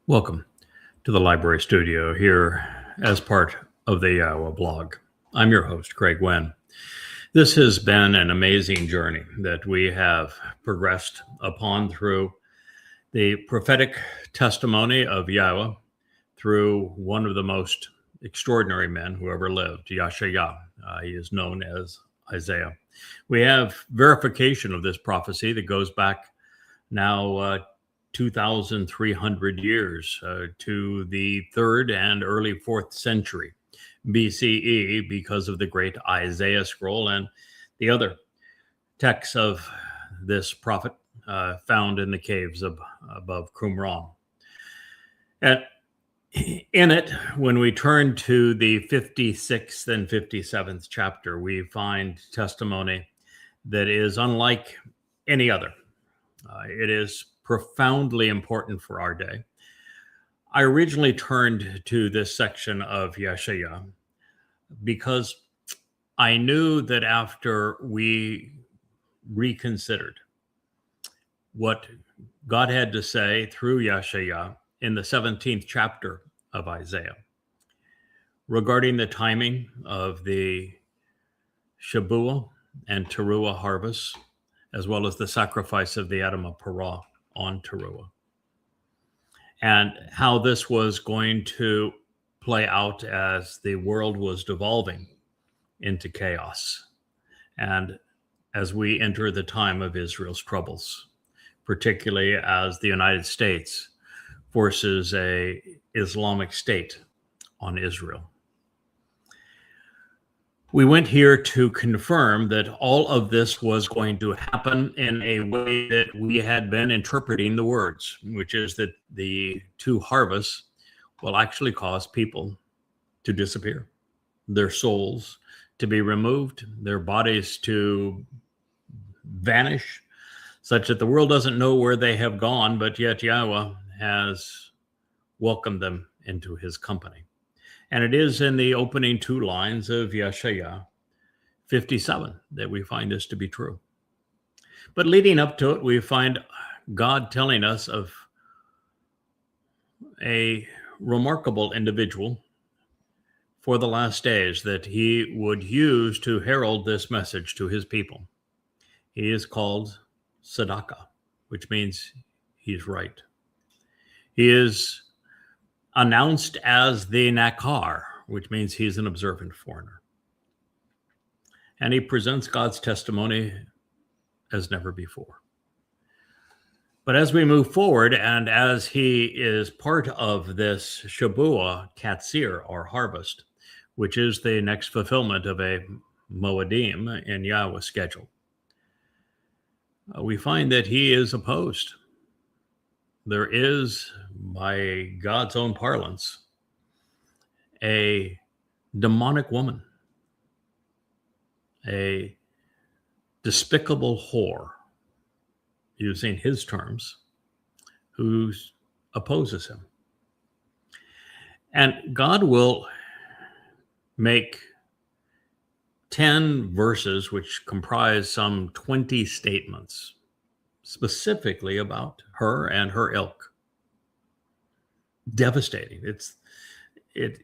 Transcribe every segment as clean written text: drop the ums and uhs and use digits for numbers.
Welcome to the library studio here as part of the Iowa blog. I'm your host, Craig Wen. This has been an amazing journey that we have progressed upon through the prophetic testimony of Yahweh through one of the most extraordinary men who ever lived, Yashaya. He is known as Isaiah. We have verification of this prophecy that goes back now 2,300 years to the 3rd and early 4th century BCE because of the great Isaiah scroll and the other texts of this prophet found in the caves above Qumran. And in it, when we turn to the 56th and 57th chapter, we find testimony that is unlike any other. It is profoundly important for our day. I originally turned to this section of Yeshaya because I knew that after we reconsidered what God had to say through Yeshaya in the 17th chapter of Isaiah regarding the timing of the Shabuah and Teruah harvests, as well as the sacrifice of the Adamah Parah on Teruah, and how this was going to play out as the world was devolving into chaos, and as we enter the time of Israel's troubles, particularly as the United States forces a Islamic state on Israel. We went here to confirm that all of this was going to happen in a way that we had been interpreting the words, which is that the two harvests will actually cause people to disappear, their souls to be removed, their bodies to vanish, such that the world doesn't know where they have gone, but yet Yahweh has welcomed them into his company. And it is in the opening two lines of Yeshaya 57 that we find this to be true. But leading up to it, we find God telling us of a remarkable individual for the last days that he would use to herald this message to his people. He is called Tzedakah, which means he's right. He is announced as the Nakar, which means he's an observant foreigner. And he presents God's testimony as never before. But as we move forward, and as he is part of this Shabuah Katsir, or harvest, which is the next fulfillment of a Moedim in Yahweh's schedule, we find that he is opposed. There is, by God's own parlance, a demonic woman, a despicable whore, using his terms, who opposes him. And God will make 10 verses, which comprise some 20 statements, specifically about her and her ilk. Devastating. It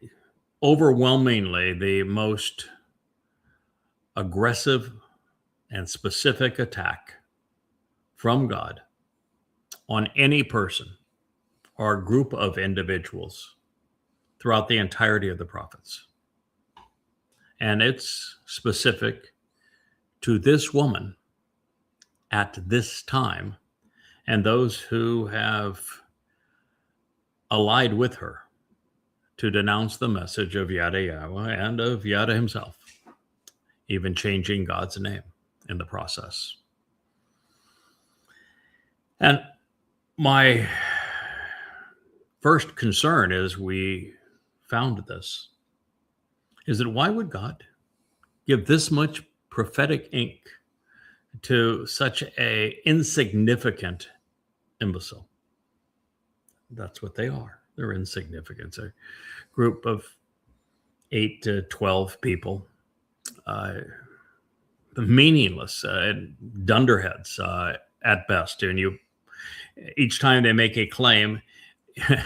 overwhelmingly the most aggressive and specific attack from God on any person or group of individuals throughout the entirety of the prophets. And it's specific to this woman at this time and those who have allied with her to denounce the message of Yada Yahweh and of Yada himself, even changing God's name in the process. And my first concern as we found this is that why would God give this much prophetic ink to such a insignificant imbecile? That's what they are. They're insignificant. A group of 8 to 12 people, meaningless, dunderheads at best. And each time they make a claim,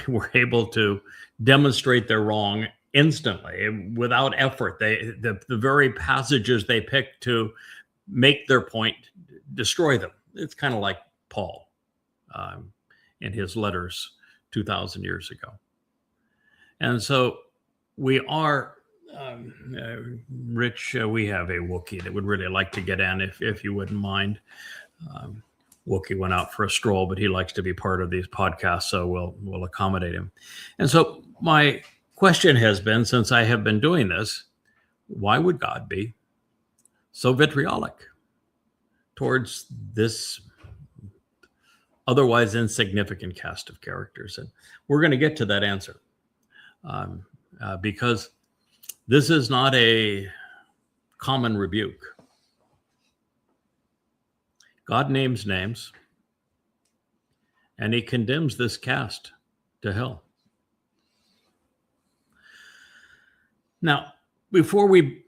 were able to demonstrate their wrong instantly without effort. The very passages they picked to make their point destroy them. It's kind of like Paul in his letters 2,000 years ago. And so we are, Rich, we have a Wookiee that would really like to get in if you wouldn't mind. Wookiee went out for a stroll, but he likes to be part of these podcasts, so we'll accommodate him. And so my question has been, since I have been doing this, why would God be so vitriolic towards this otherwise insignificant cast of characters? And we're going to get to that answer because this is not a common rebuke. God names names, and he condemns this caste to hell. Now, before we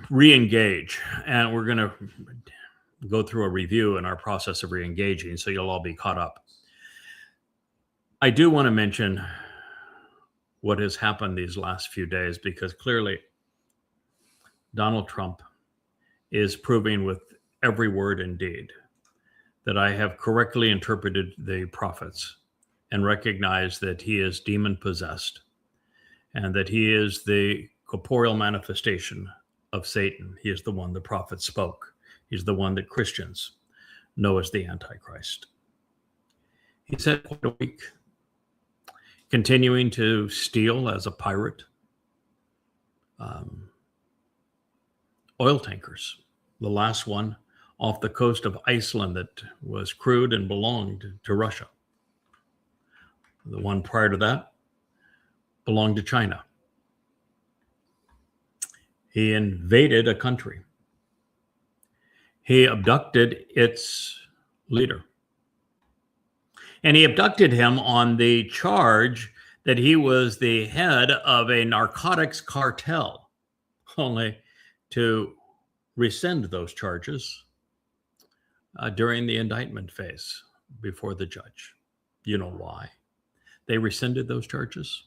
re-engage, and we're going to go through a review in our process of re-engaging, so you'll all be caught up. I do want to mention what has happened these last few days, because clearly Donald Trump is proving with every word and deed that I have correctly interpreted the prophets and recognized that he is demon possessed and that he is the corporeal manifestation of Satan. He is the one the prophet spoke. He's the one that Christians know as the Antichrist. He's had quite a week, continuing to steal as a pirate oil tankers. The last one off the coast of Iceland that was crewed and belonged to Russia. The one prior to that belonged to China. He invaded a country. He abducted its leader. And he abducted him on the charge that he was the head of a narcotics cartel, only to rescind those charges during the indictment phase before the judge. You know why they rescinded those charges?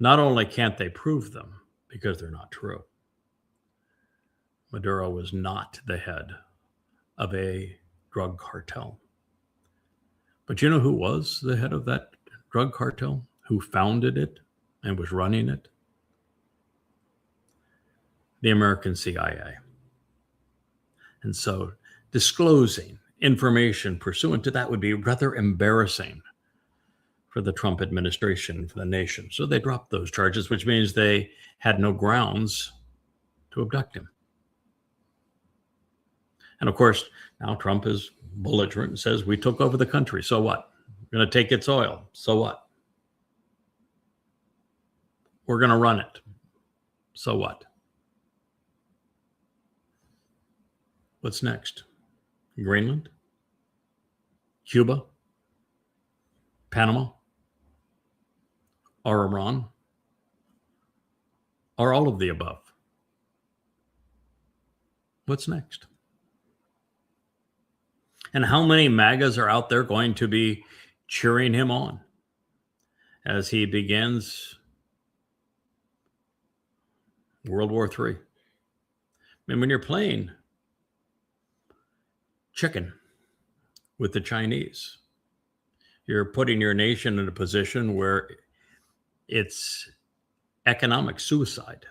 Not only can't they prove them because they're not true. Maduro was not the head of a drug cartel. But you know who was the head of that drug cartel? Who founded it and was running it? The American CIA. And so disclosing information pursuant to that would be rather embarrassing for the Trump administration, for the nation. So they dropped those charges, which means they had no grounds to abduct him. And of course, now Trump is belligerent and says, we took over the country. So what? We're going to take its oil. So what? We're going to run it. So what? What's next? Greenland? Cuba? Panama? Or Iran? Or all of the above? What's next? And how many MAGAs are out there going to be cheering him on as he begins World War III? I mean, when you're playing chicken with the Chinese, you're putting your nation in a position where it's economic suicide.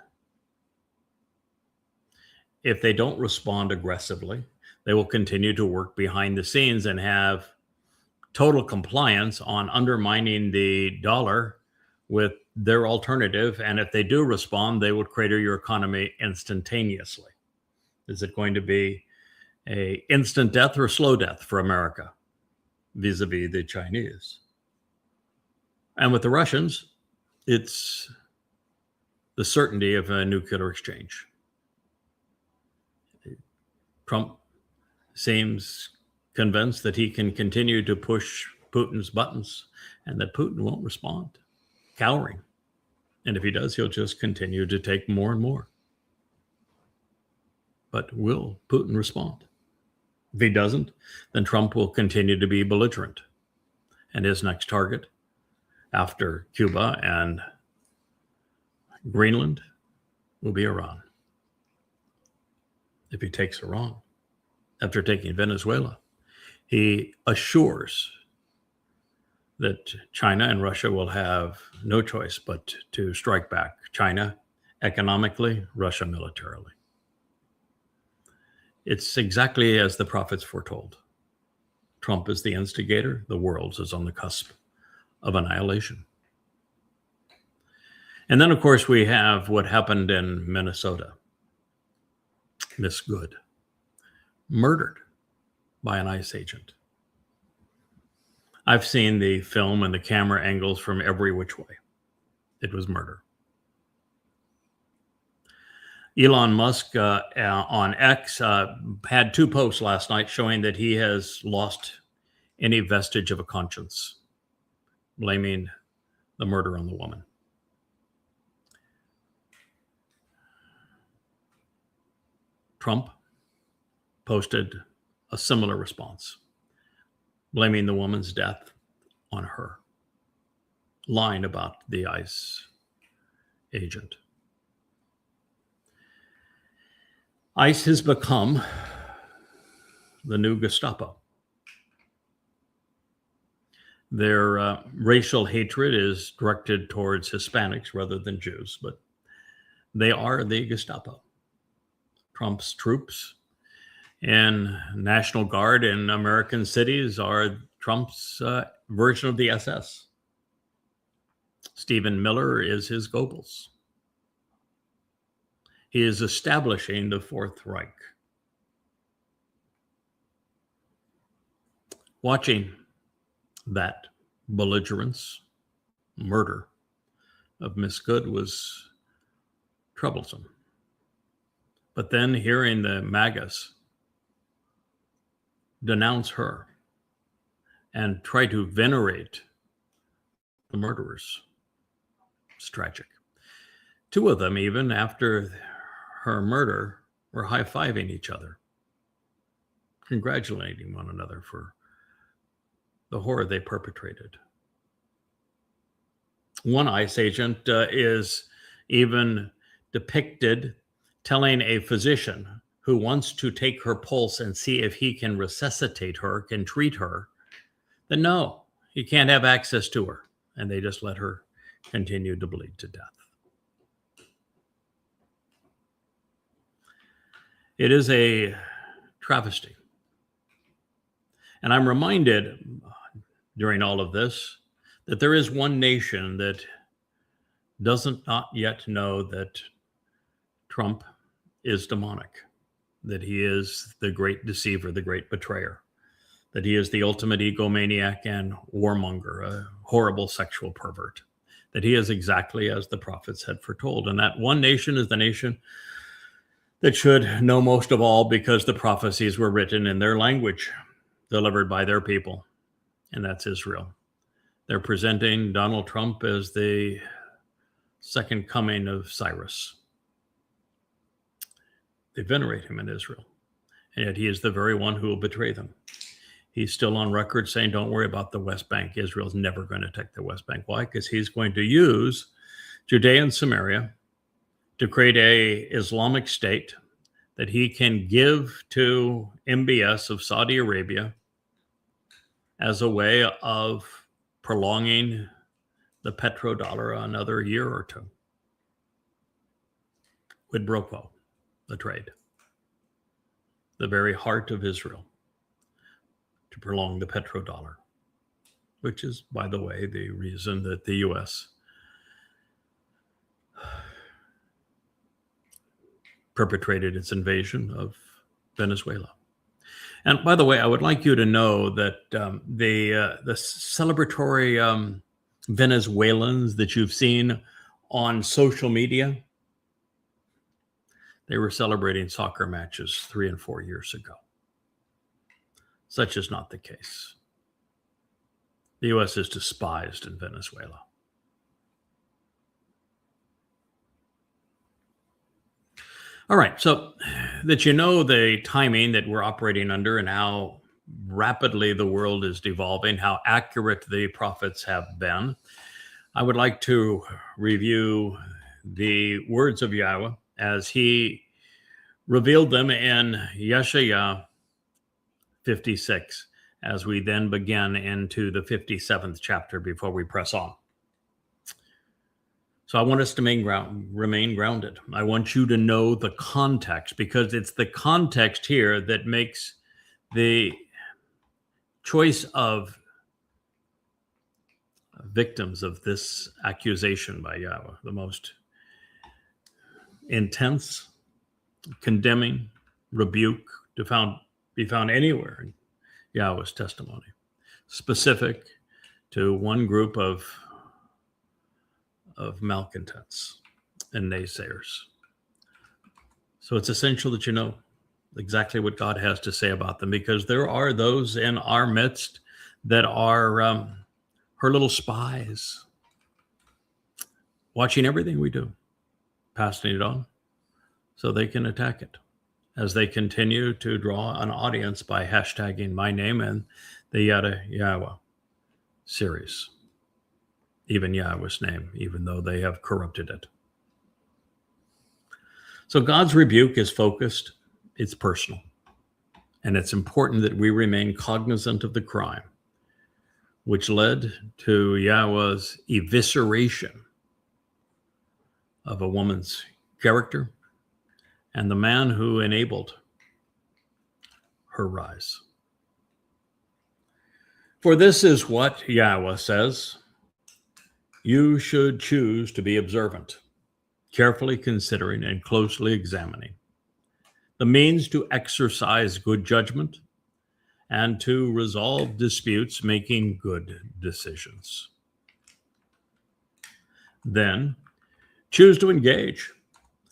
If they don't respond aggressively, they will continue to work behind the scenes and have total compliance on undermining the dollar with their alternative. And if they do respond, they would crater your economy instantaneously. Is it going to be an instant death or slow death for America vis-a-vis the Chinese? And with the Russians, it's the certainty of a nuclear exchange. Trump seems convinced that he can continue to push Putin's buttons and that Putin won't respond, cowering. And if he does, he'll just continue to take more and more. But will Putin respond? If he doesn't, then Trump will continue to be belligerent And his next target after Cuba and Greenland will be Iran. If he takes Iran, after taking Venezuela, he assures that China and Russia will have no choice but to strike back. China economically, Russia militarily. It's exactly as the prophets foretold. Trump is the instigator. The world is on the cusp of annihilation. And then, of course, we have what happened in Minnesota. Miss Good, murdered by an ICE agent. I've seen the film and the camera angles from every which way. It was murder. Elon Musk on X had 2 posts last night showing that he has lost any vestige of a conscience, blaming the murder on the woman. Trump posted a similar response, blaming the woman's death on her, lying about the ICE agent. ICE has become the new Gestapo. Their racial hatred is directed towards Hispanics rather than Jews, but they are the Gestapo. Trump's troops and National Guard in American cities are Trump's version of the SS. Stephen Miller is his Goebbels. He is establishing the Fourth Reich. Watching that belligerence, murder of Miss Good was troublesome. But then hearing the MAGAs denounce her and try to venerate the murderers, it's tragic. 2 of them, even after her murder, were high-fiving each other, congratulating one another for the horror they perpetrated. One ICE agent is even depicted telling a physician who wants to take her pulse and see if he can resuscitate her, can treat her, that no, he can't have access to her. And they just let her continue to bleed to death. It is a travesty. And I'm reminded during all of this that there is one nation that doesn't not yet know that Trump is demonic, that he is the great deceiver, the great betrayer, that he is the ultimate egomaniac and warmonger, a horrible sexual pervert, that he is exactly as the prophets had foretold. And that one nation is the nation that should know most of all, because the prophecies were written in their language, delivered by their people, and that's Israel. They're presenting Donald Trump as the second coming of Cyrus. They venerate him in Israel, and yet he is the very one who will betray them. He's still on record saying, don't worry about the West Bank. Israel's never going to take the West Bank. Why? Because he's going to use Judea and Samaria to create a Islamic state that he can give to MBS of Saudi Arabia as a way of prolonging the petrodollar another year or 2. Quid pro quo, the trade. The very heart of Israel to prolong the petrodollar, which is, by the way, the reason that the U.S. perpetrated its invasion of Venezuela. And by the way, I would like you to know that the celebratory Venezuelans that you've seen on social media, they were celebrating soccer matches 3 and 4 years ago. Such is not the case. The U.S. is despised in Venezuela. All right, so that you know the timing that we're operating under and how rapidly the world is devolving, how accurate the prophets have been, I would like to review the words of Yahweh as he revealed them in Yeshaya 56, as we then begin into the 57th chapter before we press on. So I want us to remain grounded. I want you to know the context, because it's the context here that makes the choice of victims of this accusation by Yahweh the most intense, condemning rebuke to be found anywhere in Yahweh's testimony, specific to one group of malcontents and naysayers. So it's essential that you know exactly what God has to say about them, because there are those in our midst that are her little spies, watching everything we do, passing it on so they can attack it, as they continue to draw an audience by hashtagging my name and the Yada Yahweh series, even Yahweh's name, even though they have corrupted it. So God's rebuke is focused, it's personal, and it's important that we remain cognizant of the crime which led to Yahweh's evisceration of a woman's character and the man who enabled her rise. For this is what Yahweh says: you should choose to be observant, carefully considering and closely examining the means to exercise good judgment and to resolve disputes, making good decisions. Then choose to engage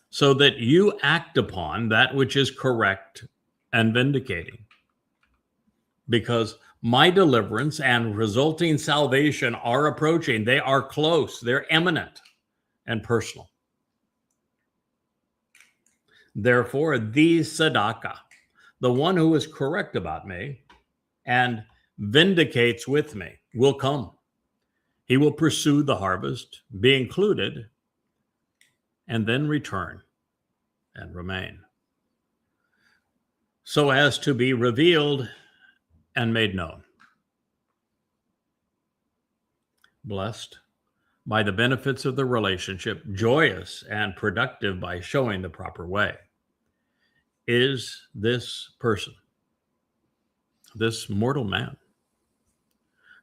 so that you act upon that which is correct and vindicating, because my deliverance and resulting salvation are approaching. They are close, they're imminent and personal. Therefore, the tzedakah, the one who is correct about me and vindicates with me, will come. He will pursue the harvest, be included, and then return and remain, so as to be revealed and made known. Blessed by the benefits of the relationship, joyous and productive by showing the proper way, is this person, this mortal man,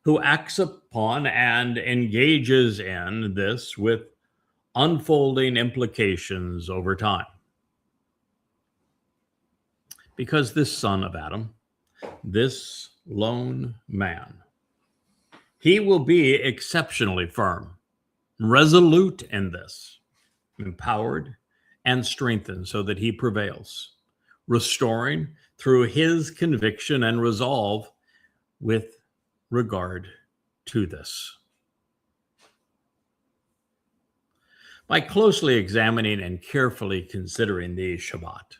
who acts upon and engages in this with unfolding implications over time. Because this son of Adam, this lone man, he will be exceptionally firm, resolute in this, empowered and strengthened so that he prevails, restoring through his conviction and resolve with regard to this. By closely examining and carefully considering the Shabbat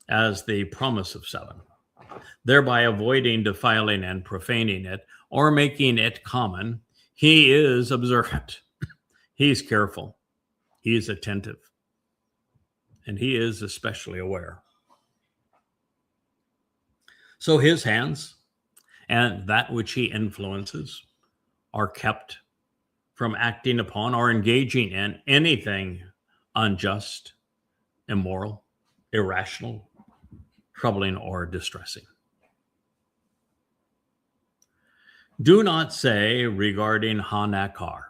as the promise of 7, thereby avoiding defiling and profaning it or making it common, he is observant, he's careful, he is attentive, and he is especially aware. So his hands and that which he influences are kept from acting upon or engaging in anything unjust, immoral, irrational, troubling, or distressing. Do not say regarding Hanakar,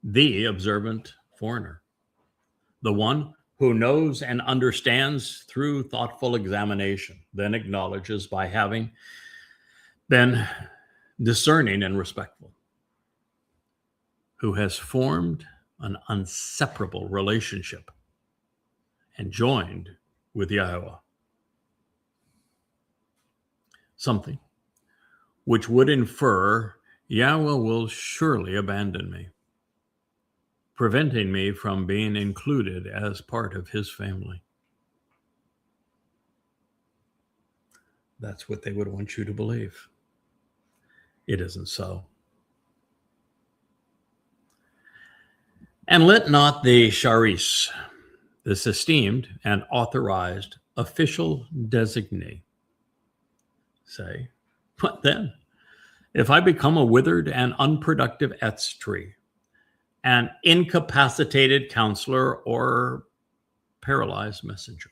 the observant foreigner, the one who knows and understands through thoughtful examination, then acknowledges by having been discerning and respectful, who has formed an inseparable relationship and joined with Yahweh. Something which would infer Yahweh will surely abandon me, preventing me from being included as part of his family. That's what they would want you to believe. It isn't so. And let not the charis, this esteemed and authorized official designee, say, what then? If I become a withered and unproductive Etz tree, an incapacitated counselor, or paralyzed messenger.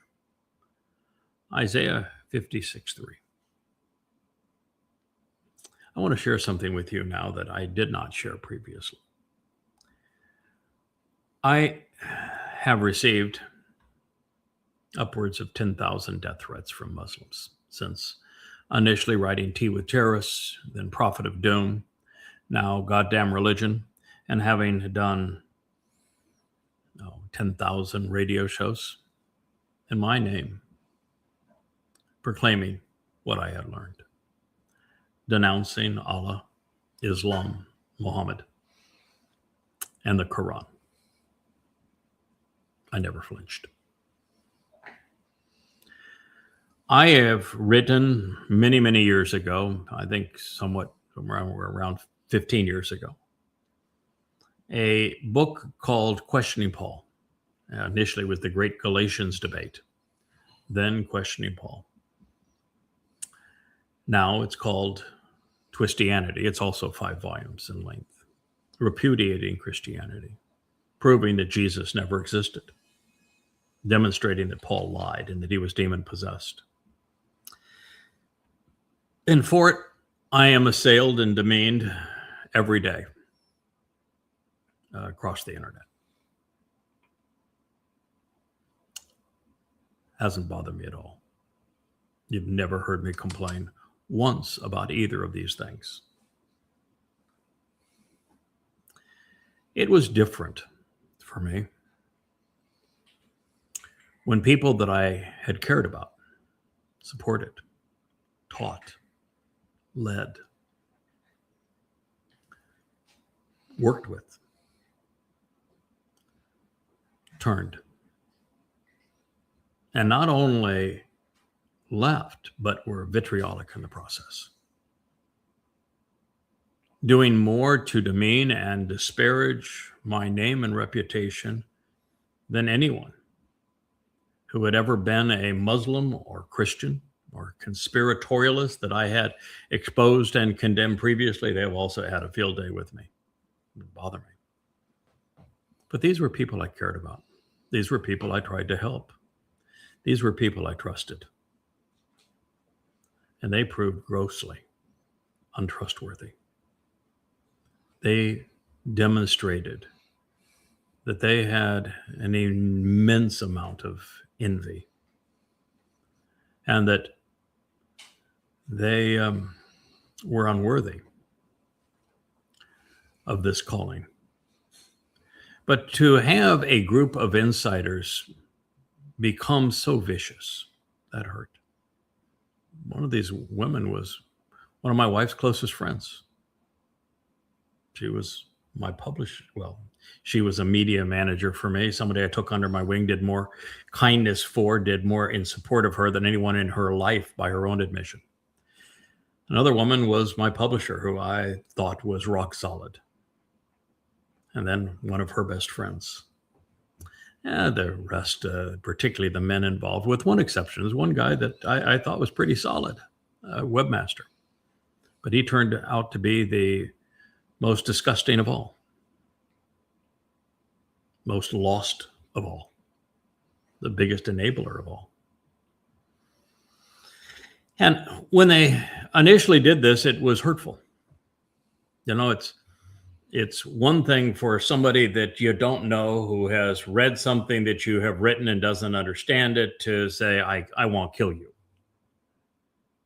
Isaiah 56:3. I want to share something with you now that I did not share previously. I have received upwards of 10,000 death threats from Muslims since initially writing Tea with Terrorists, then Prophet of Doom, now Goddamn Religion, and having done 10,000 radio shows in my name, proclaiming what I had learned, denouncing Allah, Islam, Muhammad, and the Quran. I never flinched. I have written many, many years ago, I think somewhat around 15 years ago, a book called Questioning Paul. Initially was the Great Galatians Debate, then Questioning Paul. Now it's called Twistianity. It's also 5 volumes in length. Repudiating Christianity, proving that Jesus never existed, demonstrating that Paul lied and that he was demon-possessed. And for it, I am assailed and demeaned every day across the internet. Hasn't bothered me at all. You've never heard me complain once about either of these things. It was different for me when people that I had cared about, supported, taught, led, worked with, turned. And not only left, but were vitriolic in the process. Doing more to demean and disparage my name and reputation than anyone who had ever been a Muslim or Christian or conspiratorialist that I had exposed and condemned previously. They have also had a field day with me. It didn't bother me. But these were people I cared about. These were people I tried to help. These were people I trusted. And they proved grossly untrustworthy. They demonstrated that they had an immense amount of envy and that they were unworthy of this calling. But to have a group of insiders become so vicious, that hurt. One of these women was one of my wife's closest friends. She was my publisher. Well, she was a media manager for me, somebody I took under my wing, did more kindness for, did more in support of her than anyone in her life by her own admission. Another woman was my publisher, who I thought was rock solid. And then one of her best friends. The rest, particularly the men involved, with one exception, is one guy that I thought was pretty solid, a webmaster. But he turned out to be the most disgusting of all, most lost of all, the biggest enabler of all. And when they initially did this, it was hurtful. You know, it's one thing for somebody that you don't know who has read something that you have written and doesn't understand it to say, I won't kill you.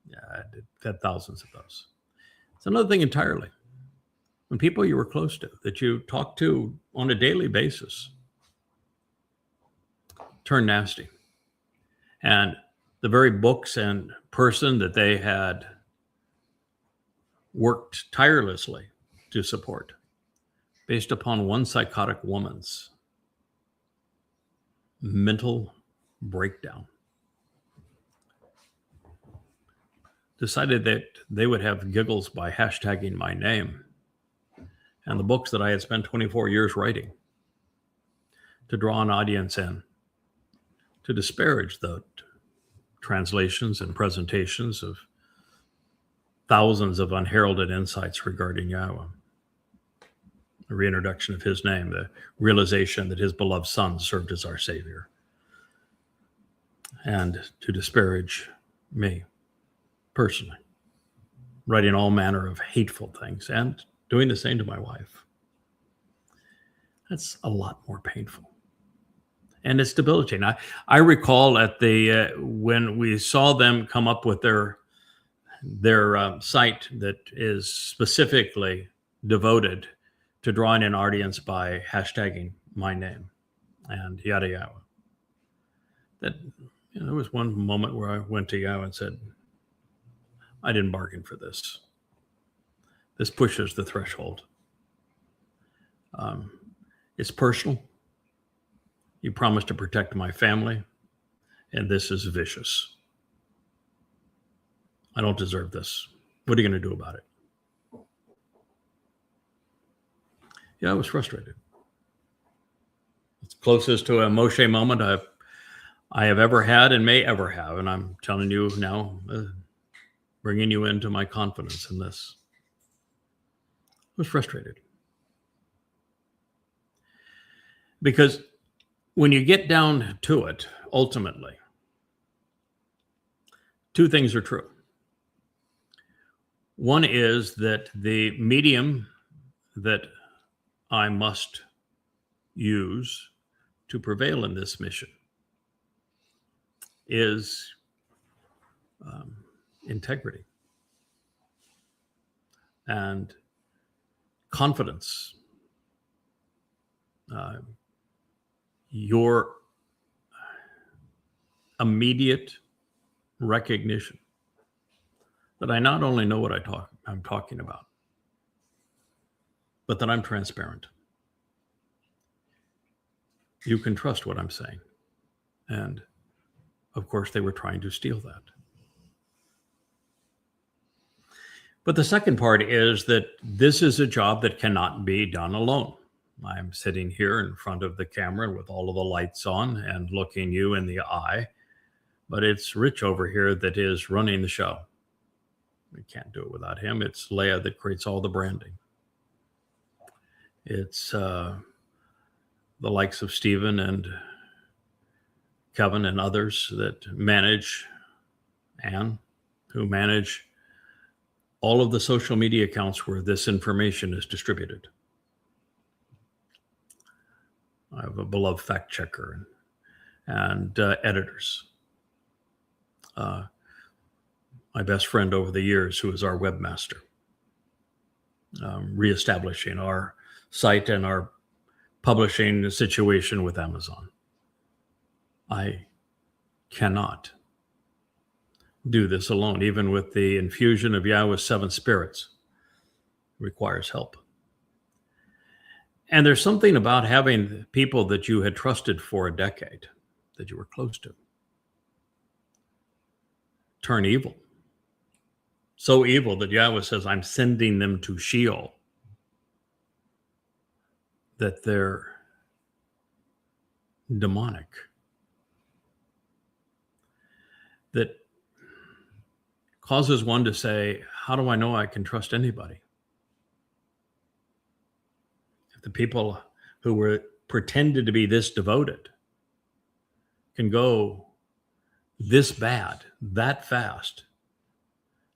Yeah, I've had thousands of those. It's another thing entirely. When people you were close to, that you talk to on a daily basis, turn nasty. And the very books and person that they had worked tirelessly to support, based upon one psychotic woman's mental breakdown, decided that they would have giggles by hashtagging my name and the books that I had spent 24 years writing, to draw an audience in, to disparage the translations and presentations of thousands of unheralded insights regarding Yahweh, the reintroduction of his name, the realization that his beloved Son served as our Savior, and to disparage me personally, writing all manner of hateful things and doing the same to my wife. That's a lot more painful. And it's debilitating. I recall at the when we saw them come up with their site that is specifically devoted to drawing an audience by hashtagging my name and yada yada. That there was one moment where I went to Yahweh and said, I didn't bargain for this. This pushes the threshold. It's personal. You promised to protect my family, and this is vicious. I don't deserve this. What are you going to do about it? Yeah, I was frustrated. It's closest to a Moshe moment I have ever had and may ever have. And I'm telling you now, bringing you into my confidence in this. I was frustrated. Because when you get down to it, ultimately, two things are true. One is that the medium that I must use to prevail in this mission is integrity and confidence. Your immediate recognition that I not only know what I'm talking about, but that I'm transparent. You can trust what I'm saying. And of course, they were trying to steal that. But the second part is that this is a job that cannot be done alone. I'm sitting here in front of the camera with all of the lights on and looking you in the eye, but it's Rich over here that is running the show. We can't do it without him. It's Leah that creates all the branding. It's the likes of Stephen and Kevin and others that manage, Anne, who manage all of the social media accounts where this information is distributed. I have a beloved fact checker and editors. My best friend over the years, who is our webmaster, reestablishing our site and our publishing situation with Amazon. I cannot do this alone, even with the infusion of Yahweh's seven spirits. It requires help. And there's something about having people that you had trusted for a decade, that you were close to, turn evil. So evil that Yahweh says, I'm sending them to Sheol. That they're demonic. That causes one to say, how do I know I can trust anybody? If the people who were pretended to be this devoted can go this bad, that fast,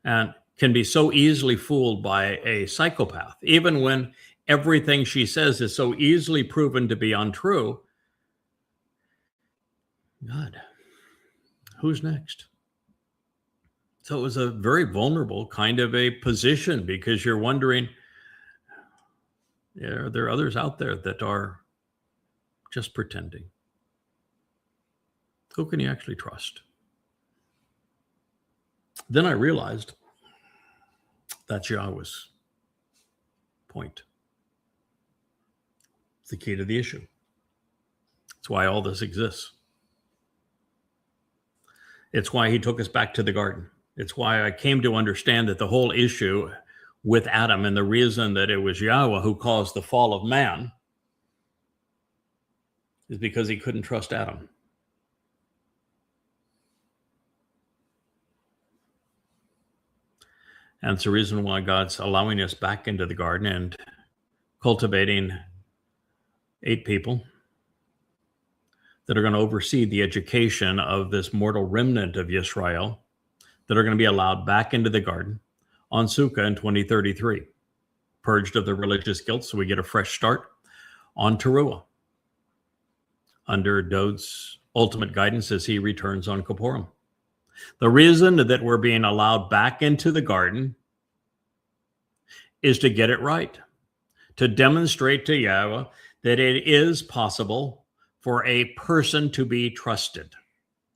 and can be so easily fooled by a psychopath, even when everything she says is so easily proven to be untrue. God, who's next? So it was a very vulnerable kind of a position, because you're wondering, are there others out there that are just pretending? Who can you actually trust? Then I realized that's Yahweh's point. It's the key to the issue. It's why all this exists. It's why he took us back to the garden. It's why I came to understand that the whole issue with Adam and the reason that it was Yahweh who caused the fall of man is because he couldn't trust Adam. And it's the reason why God's allowing us back into the garden and cultivating 8 people that are going to oversee the education of this mortal remnant of Yisrael that are going to be allowed back into the garden on Sukkah in 2033, purged of their religious guilt, so we get a fresh start on Teruah under Dod's ultimate guidance as he returns on Kippurim. The reason that we're being allowed back into the garden is to get it right, to demonstrate to Yahweh that it is possible for a person to be trusted,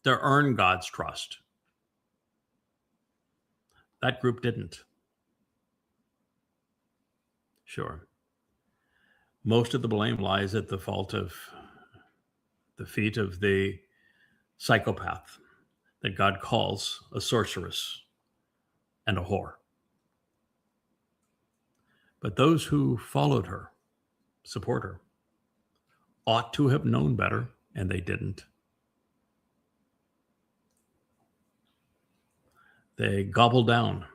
to earn God's trust. That group didn't. Sure. Most of the blame lies at the feet of the psychopath that God calls a sorceress and a whore. But those who followed her, support her, ought to have known better, and they didn't. They gobbled down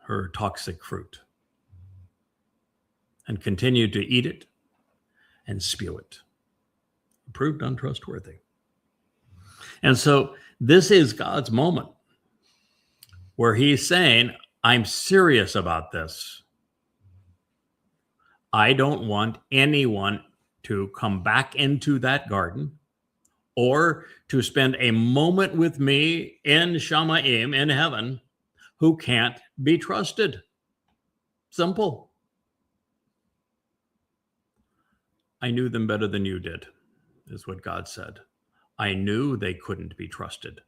her toxic fruit and continued to eat it and spew it. Proved untrustworthy. And so this is God's moment where he's saying, I'm serious about this. I don't want anyone to come back into that garden or to spend a moment with me in Shamayim, in heaven, who can't be trusted. Simple. I knew them better than you did, is what God said. I knew they couldn't be trusted.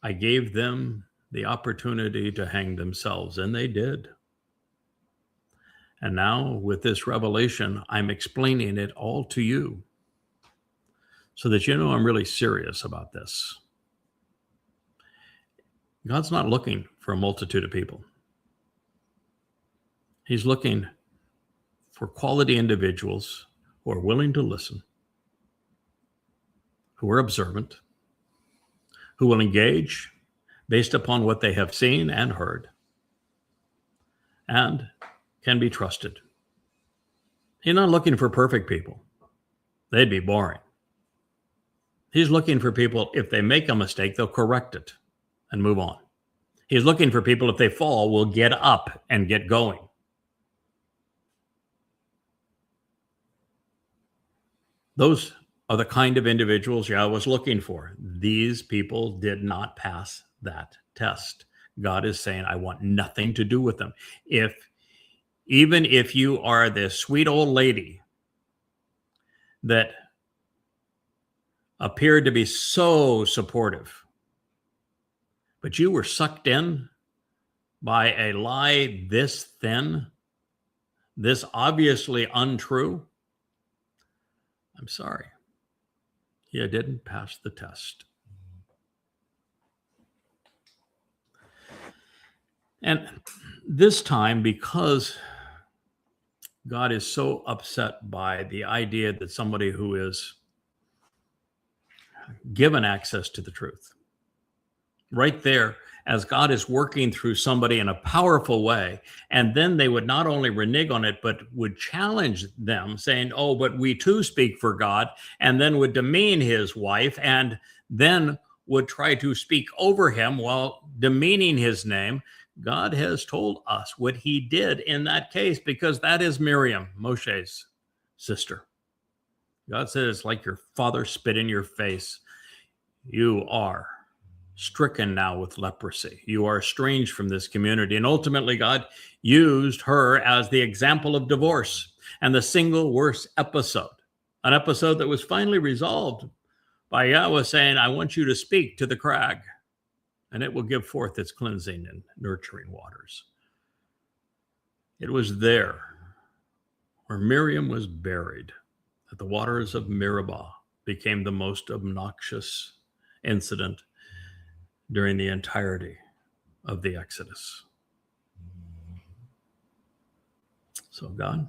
I gave them the opportunity to hang themselves, and they did. And now with this revelation, I'm explaining it all to you so that you know I'm really serious about this. God's not looking for a multitude of people. He's looking for quality individuals who are willing to listen, who are observant, who will engage based upon what they have seen and heard, and can be trusted. He's not looking for perfect people. They'd be boring. He's looking for people, if they make a mistake, they'll correct it and move on. He's looking for people, if they fall, will get up and get going. Those are the kind of individuals Yahweh was looking for. These people did not pass that test. God is saying, I want nothing to do with them. Even if you are this sweet old lady that appeared to be so supportive, but you were sucked in by a lie this thin, this obviously untrue, I'm sorry. You didn't pass the test. And this time, because God is so upset by the idea that somebody who is given access to the truth, right there, as God is working through somebody in a powerful way, and then they would not only renege on it, but would challenge them, saying, oh, but we too speak for God, and then would demean his wife, and then would try to speak over him while demeaning his name. God has told us what he did in that case, because that is Miriam, Moshe's sister. God said, it's like your father spit in your face. You are stricken now with leprosy. You are estranged from this community. And ultimately, God used her as the example of divorce and the single worst episode, an episode that was finally resolved by Yahweh saying, I want you to speak to the crag, and it will give forth its cleansing and nurturing waters. It was there where Miriam was buried that the waters of Meribah became the most obnoxious incident during the entirety of the Exodus. So God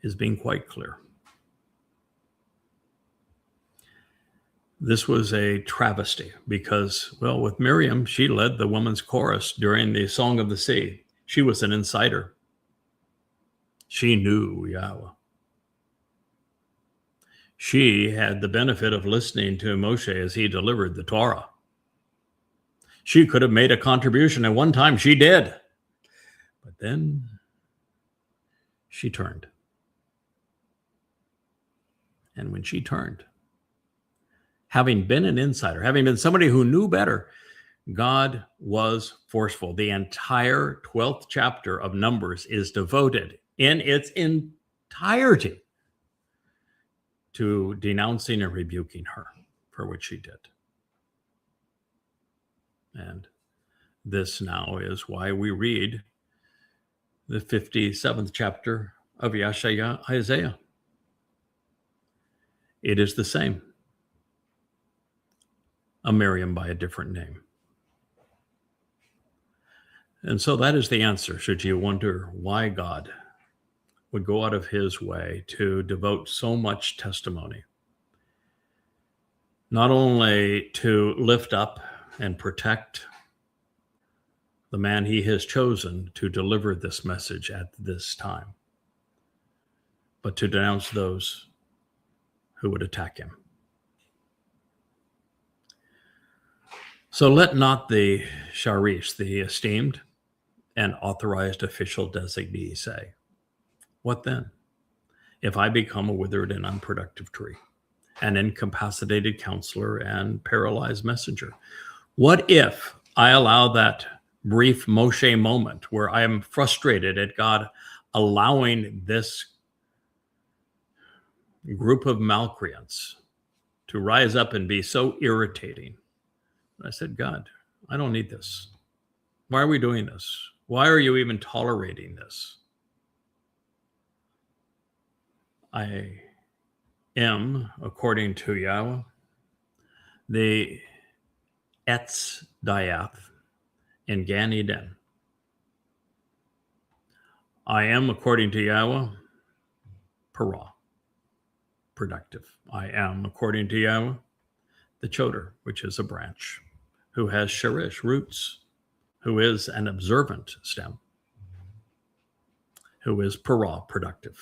is being quite clear. This was a travesty because, well, with Miriam, she led the women's chorus during the Song of the Sea. She was an insider. She knew Yahweh. She had the benefit of listening to Moshe as he delivered the Torah. She could have made a contribution. At one time, she did. But then she turned. And when she turned, having been an insider, having been somebody who knew better, God was forceful. The entire 12th chapter of Numbers is devoted in its entirety to denouncing and rebuking her for what she did. And this now is why we read the 57th chapter of Yeshaya, Isaiah. It is the same. A Miriam by a different name. And so that is the answer, should you wonder why God would go out of his way to devote so much testimony, not only to lift up and protect the man he has chosen to deliver this message at this time, but to denounce those who would attack him. So let not the Sharish, the esteemed and authorized official designee, say, what then? If I become a withered and unproductive tree, an incapacitated counselor and paralyzed messenger? What if I allow that brief Moshe moment where I am frustrated at God allowing this group of malcreants to rise up and be so irritating? I said, God, I don't need this. Why are we doing this? Why are you even tolerating this? I am, according to Yahweh, the Etz Dayath in Gan Eden. I am, according to Yahweh, Parah, productive. I am, according to Yahweh, the Choder, which is a branch, who has Sharish, roots, who is an observant stem, who is Parah, productive,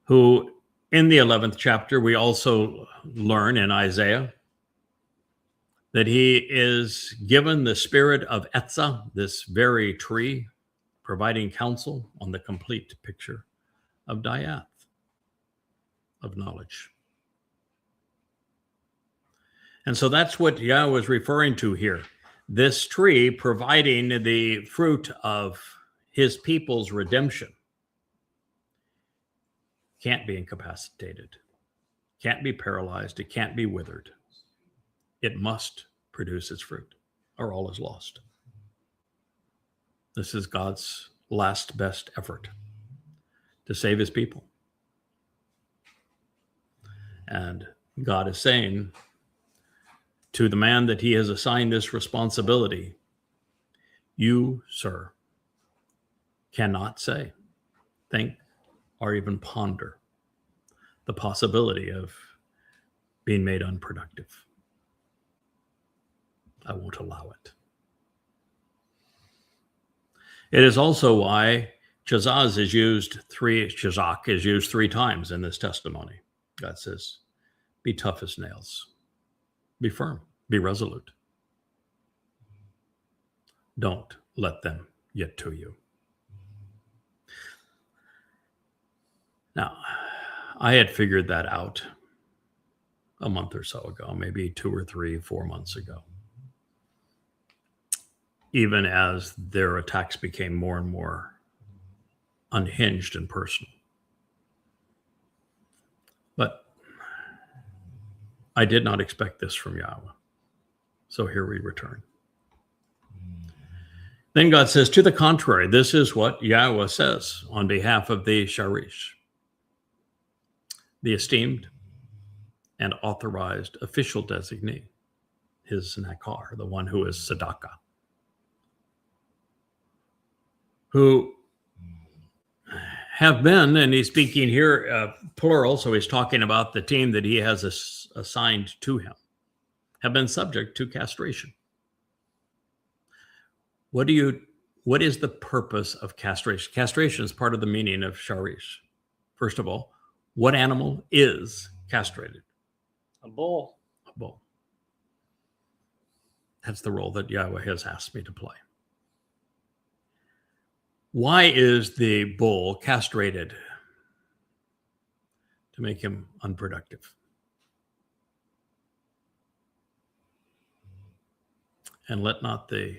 who in the 11th chapter, we also learn in Isaiah that he is given the spirit of Etzah, this very tree, providing counsel on the complete picture of Dayath, of knowledge. And so that's what Yahweh is referring to here. This tree providing the fruit of his people's redemption can't be incapacitated, can't be paralyzed, it can't be withered. It must produce its fruit, or all is lost. This is God's last best effort to save his people. And God is saying to the man that he has assigned this responsibility, you, sir, cannot say, think, or even ponder the possibility of being made unproductive. I won't allow it. It is also why Chazak is used three times in this testimony. God says, be tough as nails. Be firm. Be resolute. Don't let them get to you. Now, I had figured that out a month or so ago, maybe 2 or 3, 4 months ago. Even as their attacks became more and more unhinged and personal. But I did not expect this from Yahweh. So here we return. Then God says, to the contrary, this is what Yahweh says on behalf of the Sharish, the esteemed and authorized official designee. his Nakar, the one who is Sadaka, who have been, and he's speaking here plural, so he's talking about the team that he has assigned to him, have been subject to castration. What is the purpose of castration? Castration is part of the meaning of Sharish. First of all, what animal is castrated? A bull. A bull. That's the role that Yahweh has asked me to play. Why is the bull castrated? To make him unproductive. And let not to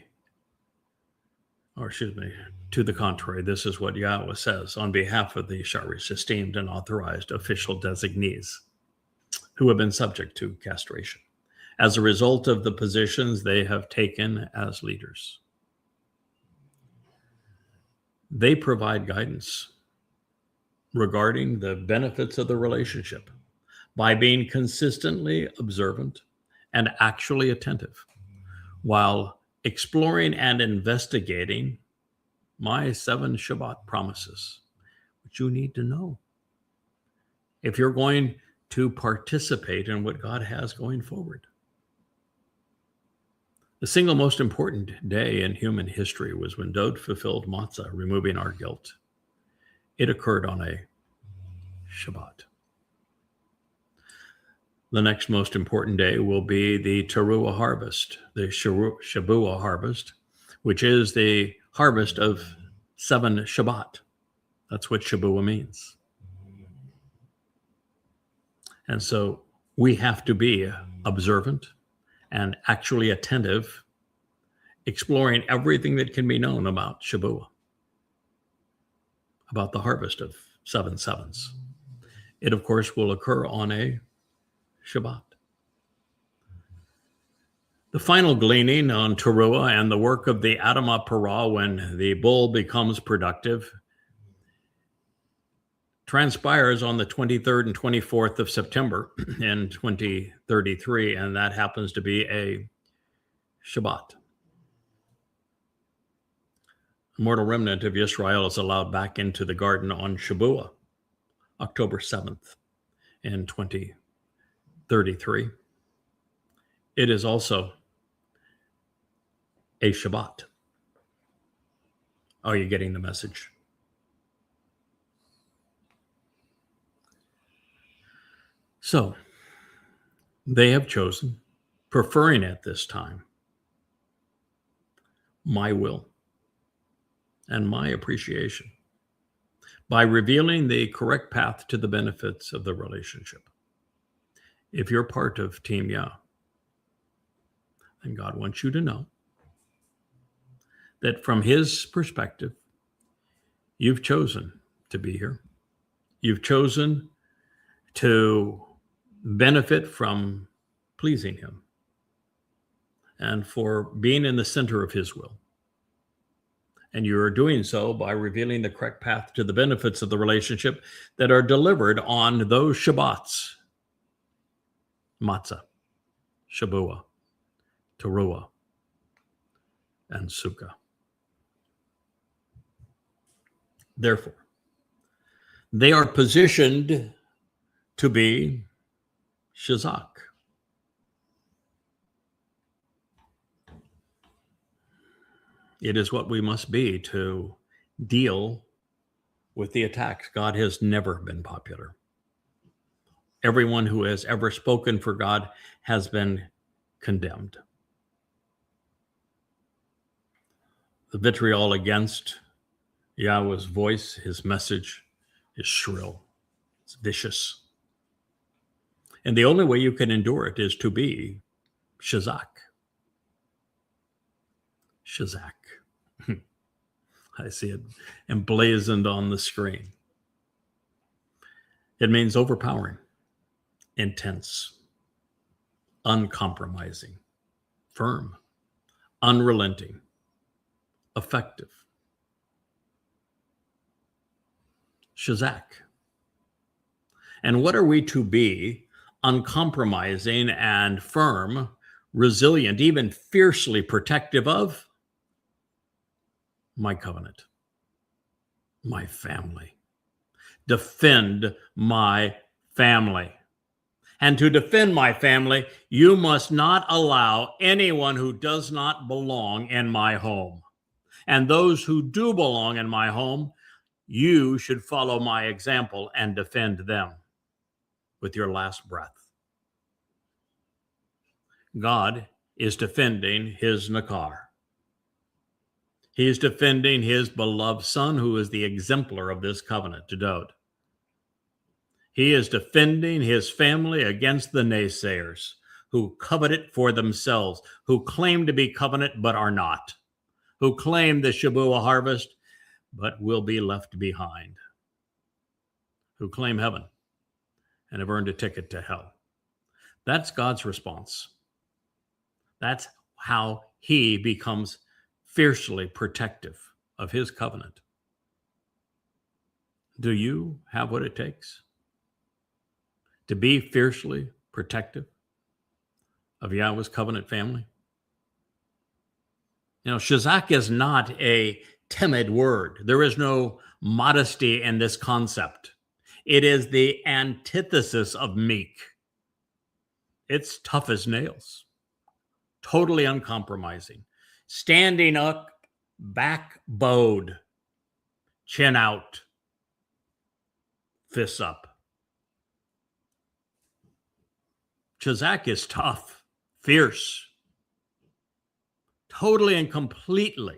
the contrary, this is what Yahweh says on behalf of the Sharish, esteemed and authorized official designees who have been subject to castration as a result of the positions they have taken as leaders. They provide guidance regarding the benefits of the relationship by being consistently observant and actually attentive while exploring and investigating my 7 Shabbat promises, which you need to know if you're going to participate in what God has going forward. The single most important day in human history was when Dod fulfilled matzah, removing our guilt. It occurred on a Shabbat. The next most important day will be the Teruah harvest, the Shabua harvest, which is the harvest of 7 Shabbat. That's what Shabua means. And so we have to be observant and actually attentive, exploring everything that can be known about Shabua, about the harvest of 7 sevens. It, of course, will occur on a Shabbat. The final gleaning on Teruah and the work of the Adamah Parah when the bull becomes productive transpires on the 23rd and 24th of September in 2033, and that happens to be a Shabbat. A mortal remnant of Israel is allowed back into the garden on Shabua, October 7th in 2033. It is also a Shabbat. Are you getting the message? So, they have chosen, preferring at this time, my will and my appreciation by revealing the correct path to the benefits of the relationship. If you're part of Team Yah, then God wants you to know that from his perspective, you've chosen to be here. You've chosen to benefit from pleasing him and for being in the center of his will. And you are doing so by revealing the correct path to the benefits of the relationship that are delivered on those Shabbats: Matzah, Shabua, Teruah, and Sukkah. Therefore, they are positioned to be Shazak. It is what we must be to deal with the attacks. God has never been popular. Everyone who has ever spoken for God has been condemned. The vitriol against Yahweh's voice, his message, is shrill. It's vicious. And the only way you can endure it is to be Shazak. Shazak. I see it emblazoned on the screen. It means overpowering, intense, uncompromising, firm, unrelenting, effective. Shazak. And what are we to be uncompromising and firm resilient, even fiercely protective of my covenant, my family. Defend my family. And to defend my family, you must not allow anyone who does not belong in my home. And those who do belong in my home, you should follow my example and defend them with your last breath. God is defending his Nakar. He is defending his beloved son, who is the exemplar of this covenant, to Dode. He is defending his family against the naysayers who covet it for themselves, who claim to be covenant but are not, who claim the Shabua harvest but will be left behind, who claim heaven and have earned a ticket to hell. That's God's response. That's how he becomes fiercely protective of his covenant. Do you have what it takes to be fiercely protective of Yahweh's covenant family? You know, Shazak is not a timid word. There is no modesty in this concept. It is the antithesis of meek. It's tough as nails, totally uncompromising, standing up, back bowed, chin out, fists up. Shazak is tough, fierce, totally and completely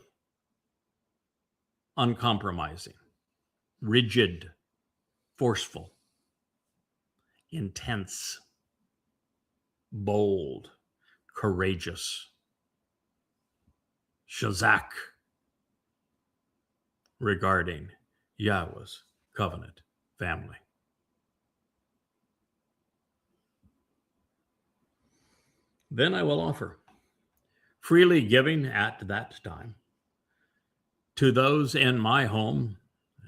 uncompromising, rigid, forceful, intense, bold, courageous. Shazak regarding Yahweh's covenant family. Then I will offer, freely giving at that time, to those in my home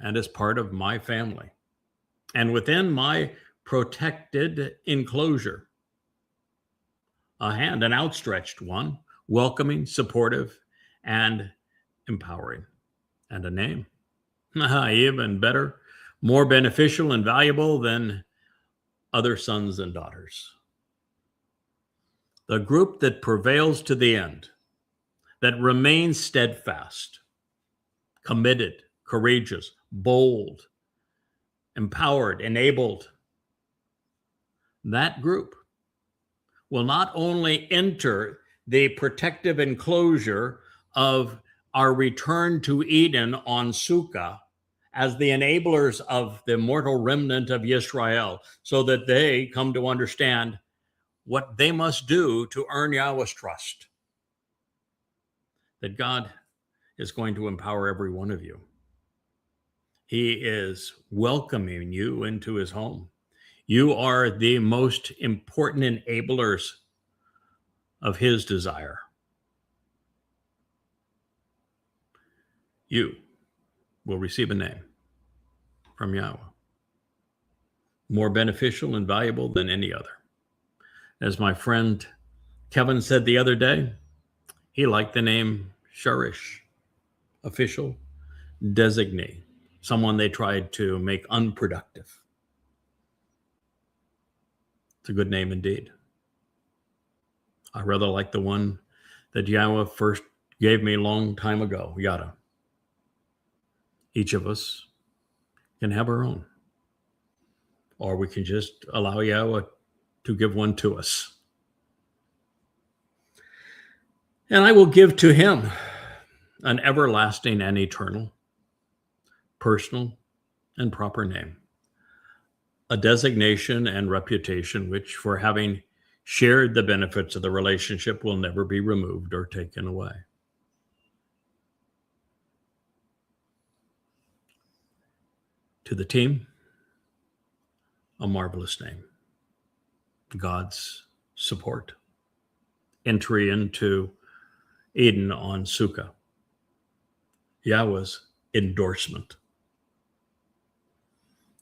and as part of my family, and within my protected enclosure, a hand, an outstretched one, welcoming, supportive, and empowering, and a name. Even better, more beneficial and valuable than other sons and daughters. The group that prevails to the end, that remains steadfast, committed, courageous, bold, empowered, enabled, that group will not only enter the protective enclosure of our return to Eden on Sukkah as the enablers of the mortal remnant of Yisrael, so that they come to understand what they must do to earn Yahweh's trust. That God is going to empower every one of you. He is welcoming you into his home. You are the most important enablers of his desire. You will receive a name from Yahweh, more beneficial and valuable than any other. As my friend Kevin said the other day, he liked the name Sharish, official, designee, someone they tried to make unproductive. It's a good name indeed. I rather like the one that Yahweh first gave me a long time ago, Yada. Each of us can have our own, or we can just allow Yahweh to give one to us. And I will give to him an everlasting and eternal, personal and proper name, a designation and reputation which, for having shared the benefits of the relationship, will never be removed or taken away. To the team, a marvelous name. God's support. Entry into Eden on Sukkah. Yahweh's endorsement.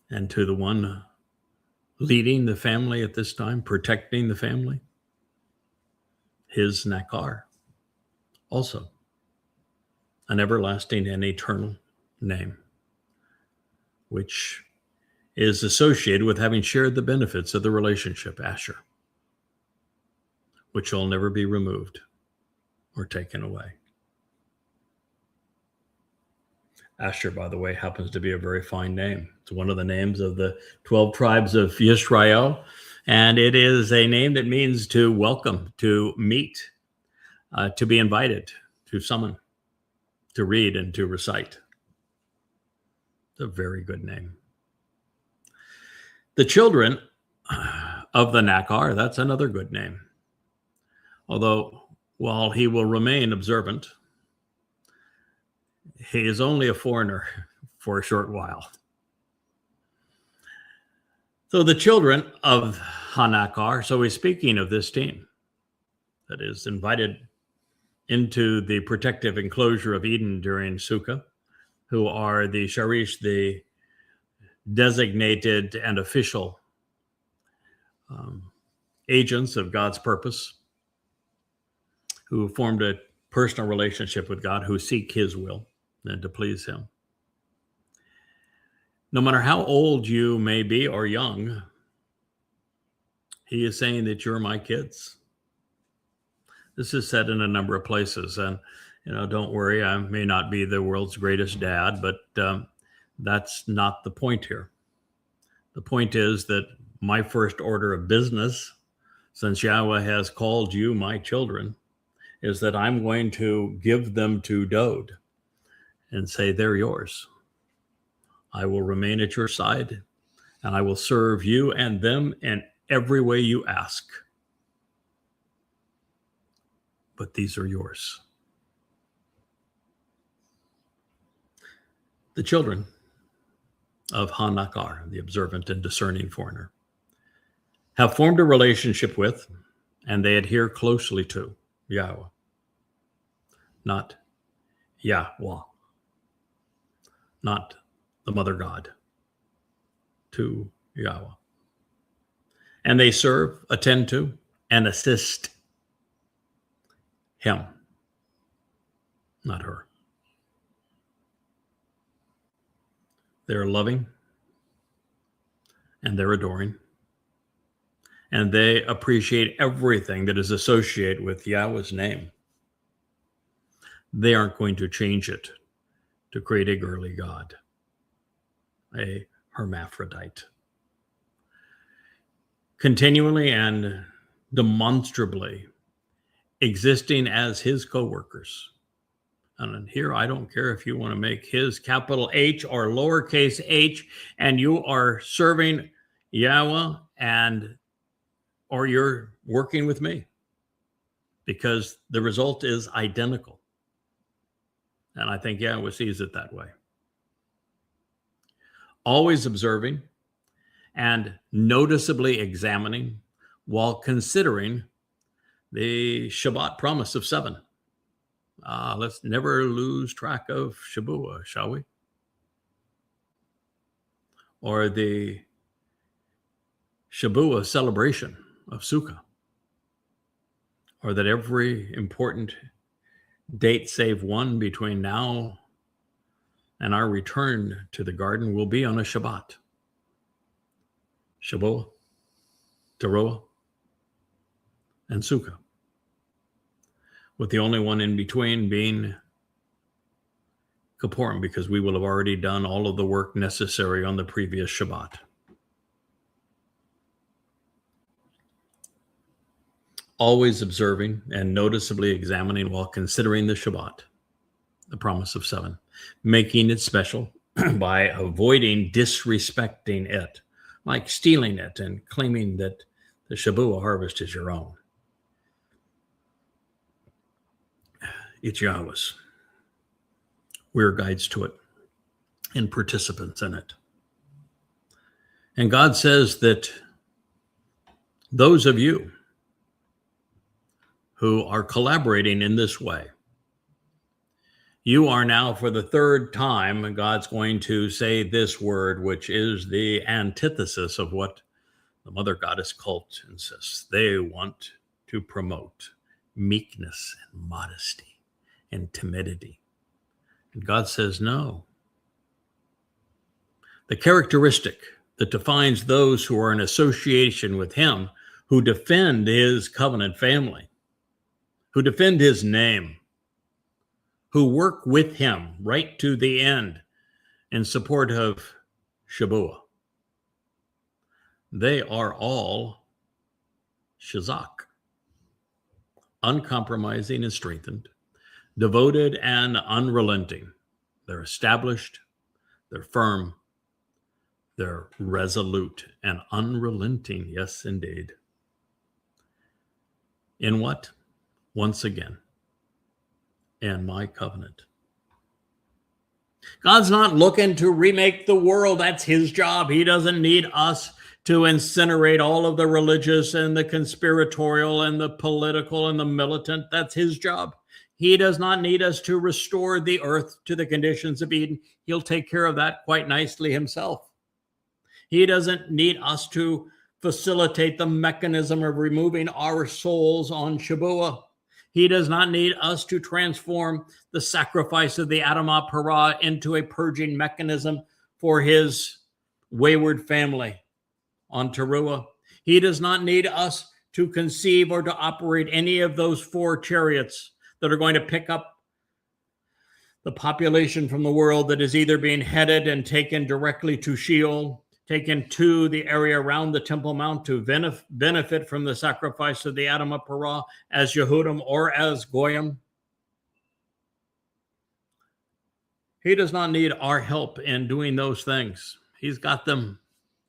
And to the one leading the family at this time, protecting the family, his Nakar, also an everlasting and eternal name, which is associated with having shared the benefits of the relationship, Asher, which will never be removed or taken away. Asher, by the way, happens to be a very fine name. It's one of the names of the 12 tribes of Yisrael, and it is a name that means to welcome, to meet, to be invited, to summon, to read, and to recite. It's a very good name. The children of the Nakar, that's another good name. Although, while he will remain observant, he is only a foreigner for a short while. So the children of Hanakar, so he's speaking of this team that is invited into the protective enclosure of Eden during Sukkah, who are the Sharish, the designated and official agents of God's purpose, who formed a personal relationship with God, who seek his will and to please him. No matter how old you may be or young, he is saying that you're my kids. This is said in a number of places, and don't worry, I may not be the world's greatest dad, but that's not the point here. The point is that my first order of business, since Yahweh has called you my children, is that I'm going to give them to Dode and say, they're yours. I will remain at your side, and I will serve you and them in every way you ask. But these are yours. The children of Hanakar, the observant and discerning foreigner, have formed a relationship with, and they adhere closely to, Yahweh, not Yahweh, not the mother God, to Yahweh. And they serve, attend to, and assist him, not her. They're loving, and they're adoring, and they appreciate everything that is associated with Yahweh's name. They aren't going to change it to create a girly god, a hermaphrodite. Continually and demonstrably existing as his co-workers. And here, I don't care if you want to make his capital H or lowercase h, and you are serving Yahweh or you're working with me, because the result is identical. And I think Yahweh sees it that way. Always observing and noticeably examining while considering the Shabbat promise of 7. Let's never lose track of Shabuah, shall we? Or the Shabuah celebration of Sukkah. Or that every important date save one between now and our return to the garden will be on a Shabbat. Shabuah, Teruah, and Sukkah, with the only one in between being Kippurim, because we will have already done all of the work necessary on the previous Shabbat. Always observing and noticeably examining while considering the Shabbat, the promise of 7, making it special by avoiding disrespecting it, like stealing it and claiming that the Shabuah harvest is your own. It's Yahweh's. We're guides to it and participants in it. And God says that those of you who are collaborating in this way, you are now, for the third time, God's going to say this word, which is the antithesis of what the Mother Goddess cult insists. They want to promote meekness and modesty and timidity. And God says, no. The characteristic that defines those who are in association with him, who defend his covenant family, who defend his name, who work with him right to the end in support of Shabuah. They are all Shazak, uncompromising and strengthened, devoted and unrelenting. They're established, they're firm, they're resolute and unrelenting. Yes, indeed. In what? Once again, in my covenant. God's not looking to remake the world. That's his job. He doesn't need us to incinerate all of the religious and the conspiratorial and the political and the militant. That's his job. He does not need us to restore the earth to the conditions of Eden. He'll take care of that quite nicely himself. He doesn't need us to facilitate the mechanism of removing our souls on Shabuah. He does not need us to transform the sacrifice of the Adamah Parah into a purging mechanism for his wayward family on Teruah. He does not need us to conceive or to operate any of those 4 chariots that are going to pick up the population from the world that is either being headed and taken directly to Sheol, taken to the area around the Temple Mount to benefit from the sacrifice of the Adamah Parah as Yehudim or as Goyim. He does not need our help in doing those things. He's got them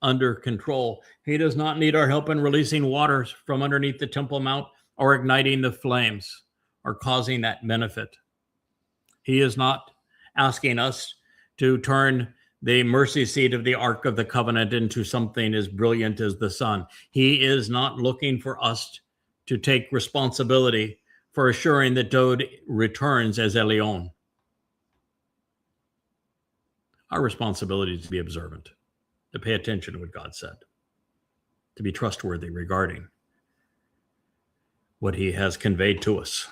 under control. He does not need our help in releasing waters from underneath the Temple Mount or igniting the flames or causing that benefit. He is not asking us to turn the mercy seat of the Ark of the Covenant into something as brilliant as the sun. He is not looking for us to take responsibility for assuring that Dod returns as Elion. Our responsibility is to be observant, to pay attention to what God said, to be trustworthy regarding what he has conveyed to us,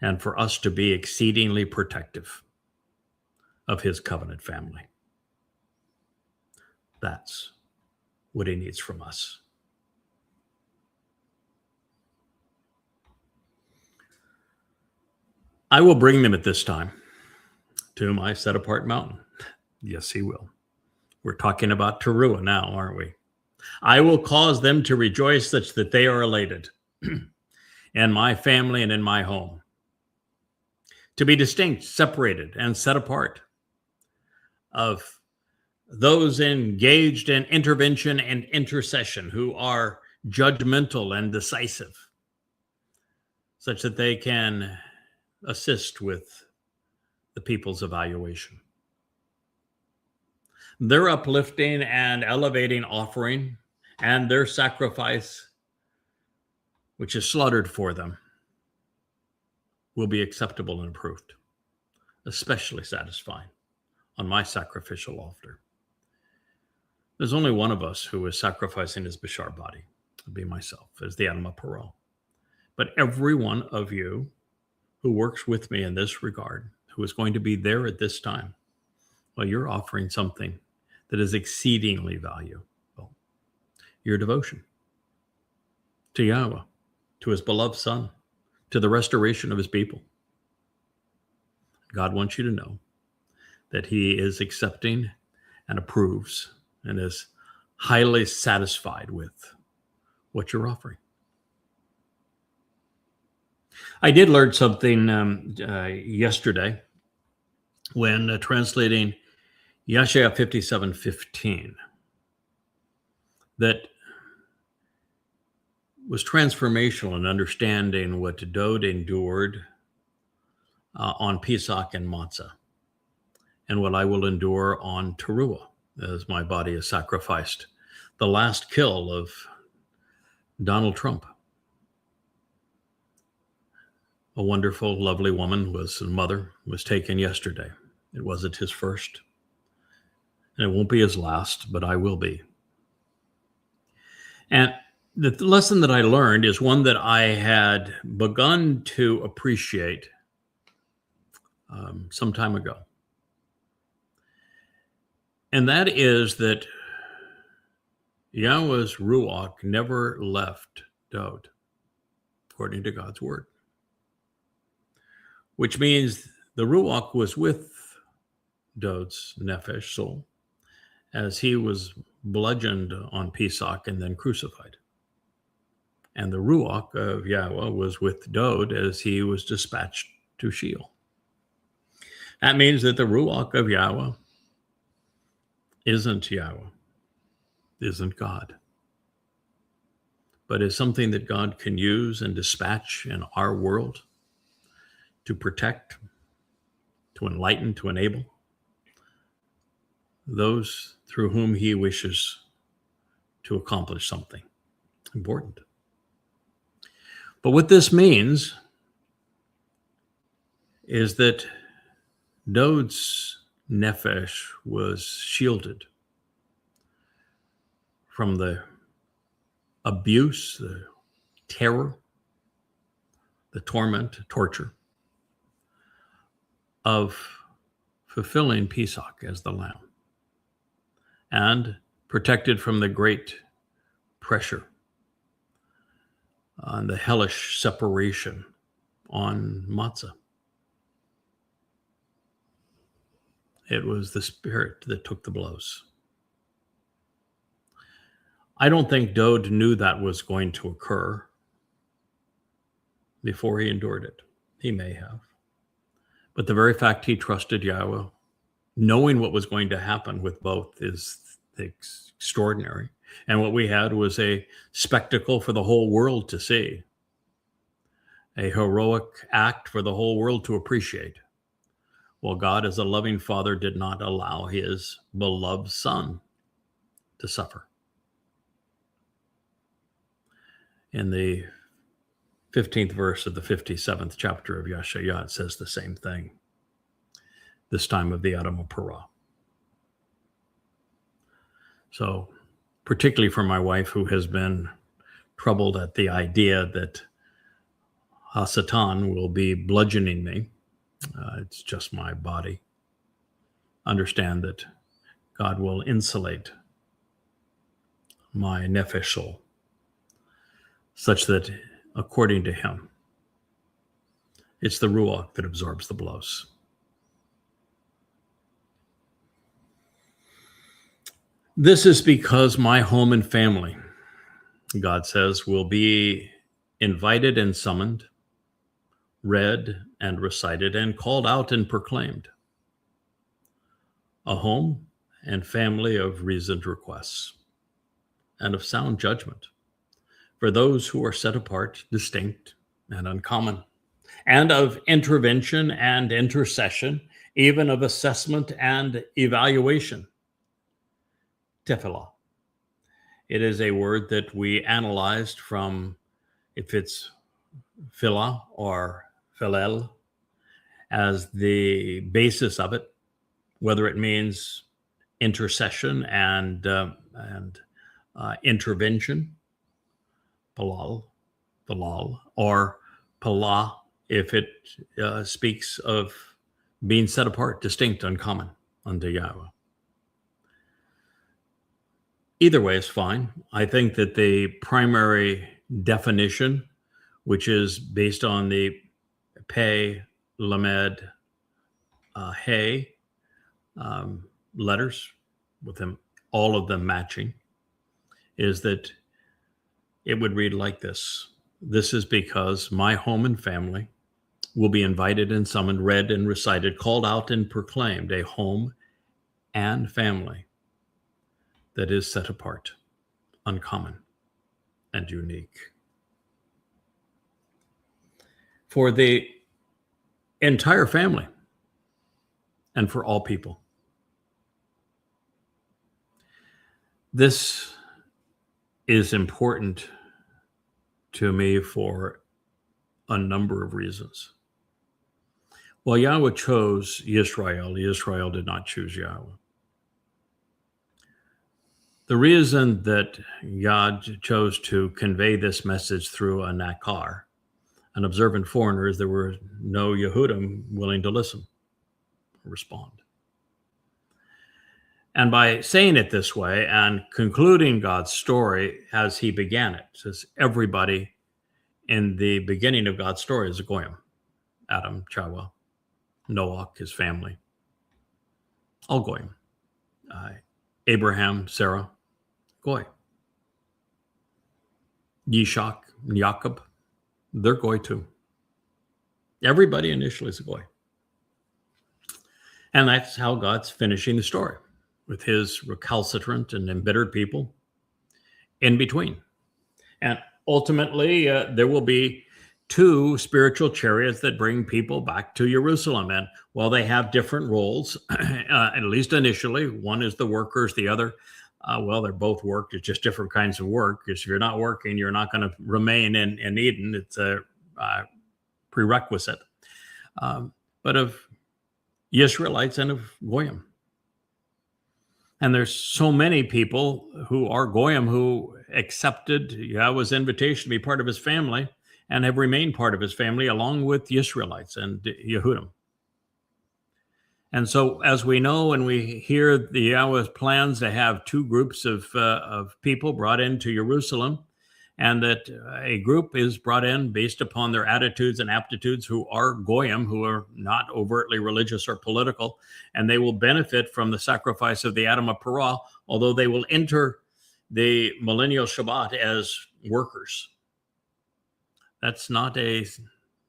and for us to be exceedingly protective of his covenant family. That's what he needs from us. I will bring them at this time to my set-apart mountain. Yes, he will. We're talking about Teruah now, aren't we? I will cause them to rejoice such that they are elated in my family and in my home. To be distinct, separated, and set apart of those engaged in intervention and intercession who are judgmental and decisive, such that they can assist with the people's evaluation. Their uplifting and elevating offering and their sacrifice, which is slaughtered for them, will be acceptable and approved, especially satisfying on my sacrificial altar. There's only one of us who is sacrificing his Bashar body. It'll be myself, as the Adamah Parah. But every one of you who works with me in this regard, who is going to be there at this time, well, you're offering something that is exceedingly valuable. Your devotion to Yahweh, to his beloved Son, to the restoration of his people. God wants you to know that he is accepting and approves and is highly satisfied with what you're offering. I did learn something yesterday when translating Yeshaya 57:15 that was transformational in understanding what Dod endured on Pesach and Matzah, and what I will endure on Teruah as my body is sacrificed. The last kill of Donald Trump. A wonderful, lovely woman mother was taken yesterday. It wasn't his first, and it won't be his last, but I will be. And The lesson that I learned is one that I had begun to appreciate some time ago. And that is that Yahweh's Ruach never left Dowd, according to God's word. Which means the Ruach was with Dowd's Nephesh soul as he was bludgeoned on Pesach and then crucified. And the Ruach of Yahweh was with Dowd as he was dispatched to Sheol. That means that the Ruach of Yahweh isn't Yahweh, isn't God, but is something that God can use and dispatch in our world to protect, to enlighten, to enable those through whom he wishes to accomplish something important. But what this means is that Dowd's Nephesh was shielded from the abuse, the terror, the torment, torture of fulfilling Pesach as the lamb, and protected from the great pressure on the hellish separation on Matzah. It was the Spirit that took the blows. I don't think Dowd knew that was going to occur before he endured it. He may have. But the very fact he trusted Yahweh, knowing what was going to happen with both, is extraordinary. And what we had was a spectacle for the whole world to see, a heroic act for the whole world to appreciate. Well, God, as a loving father, did not allow his beloved son to suffer. In the 15th verse of the 57th chapter of Yeshayah, it says the same thing, this time of the Adam Parah. So, particularly for my wife, who has been troubled at the idea that Hasatan will be bludgeoning me, it's just my body. Understand that God will insulate my nephesh soul, such that, according to him, it's the Ruach that absorbs the blows. This is because my home and family, God says, will be invited and summoned, read and recited, and called out and proclaimed. A home and family of reasoned requests and of sound judgment for those who are set apart, distinct, and uncommon, and of intervention and intercession, even of assessment and evaluation. Tefillah. It is a word that we analyzed from, if it's philah or philel, as the basis of it, whether it means intercession and intervention, palal, or palah, if it speaks of being set apart, distinct, uncommon unto Yahweh. Either way is fine. I think that the primary definition, which is based on the Pei, Lamed, Hey letters, with them, all of them matching, is that it would read like this. This is because my home and family will be invited and summoned, read and recited, called out and proclaimed, a home and family that is set apart, uncommon, and unique. For the entire family and for all people. This is important to me for a number of reasons. Well, Yahweh chose Yisrael. Israel did not choose Yahweh. The reason that God chose to convey this message through a Nakar, an observant foreigner, is there were no Yehudim willing to listen or respond. And by saying it this way and concluding God's story as he began it, says everybody in the beginning of God's story is a Goyim. Adam, Chava, Noah, his family, all Goyim. Abraham, Sarah, Goy. Yishak, Jacob, they're Goy too. Everybody initially is a Goy. And that's how God's finishing the story, with his recalcitrant and embittered people in between. And ultimately, there will be two spiritual chariots that bring people back to Jerusalem. And while they have different roles, at least initially, one is the workers, the other, they're both work. It's just different kinds of work. Because if you're not working, you're not going to remain in Eden. It's a prerequisite. But of Israelites and of Goyim. And there's so many people who are Goyim who accepted Yahweh's invitation to be part of his family and have remained part of his family along with the Israelites and Yehudim. And so as we know and we hear the Yahweh's plans to have two groups of people brought into Jerusalem, and that a group is brought in based upon their attitudes and aptitudes who are Goyim, who are not overtly religious or political, and they will benefit from the sacrifice of the Adam of Parah, although they will enter the millennial Shabbat as workers. That's not a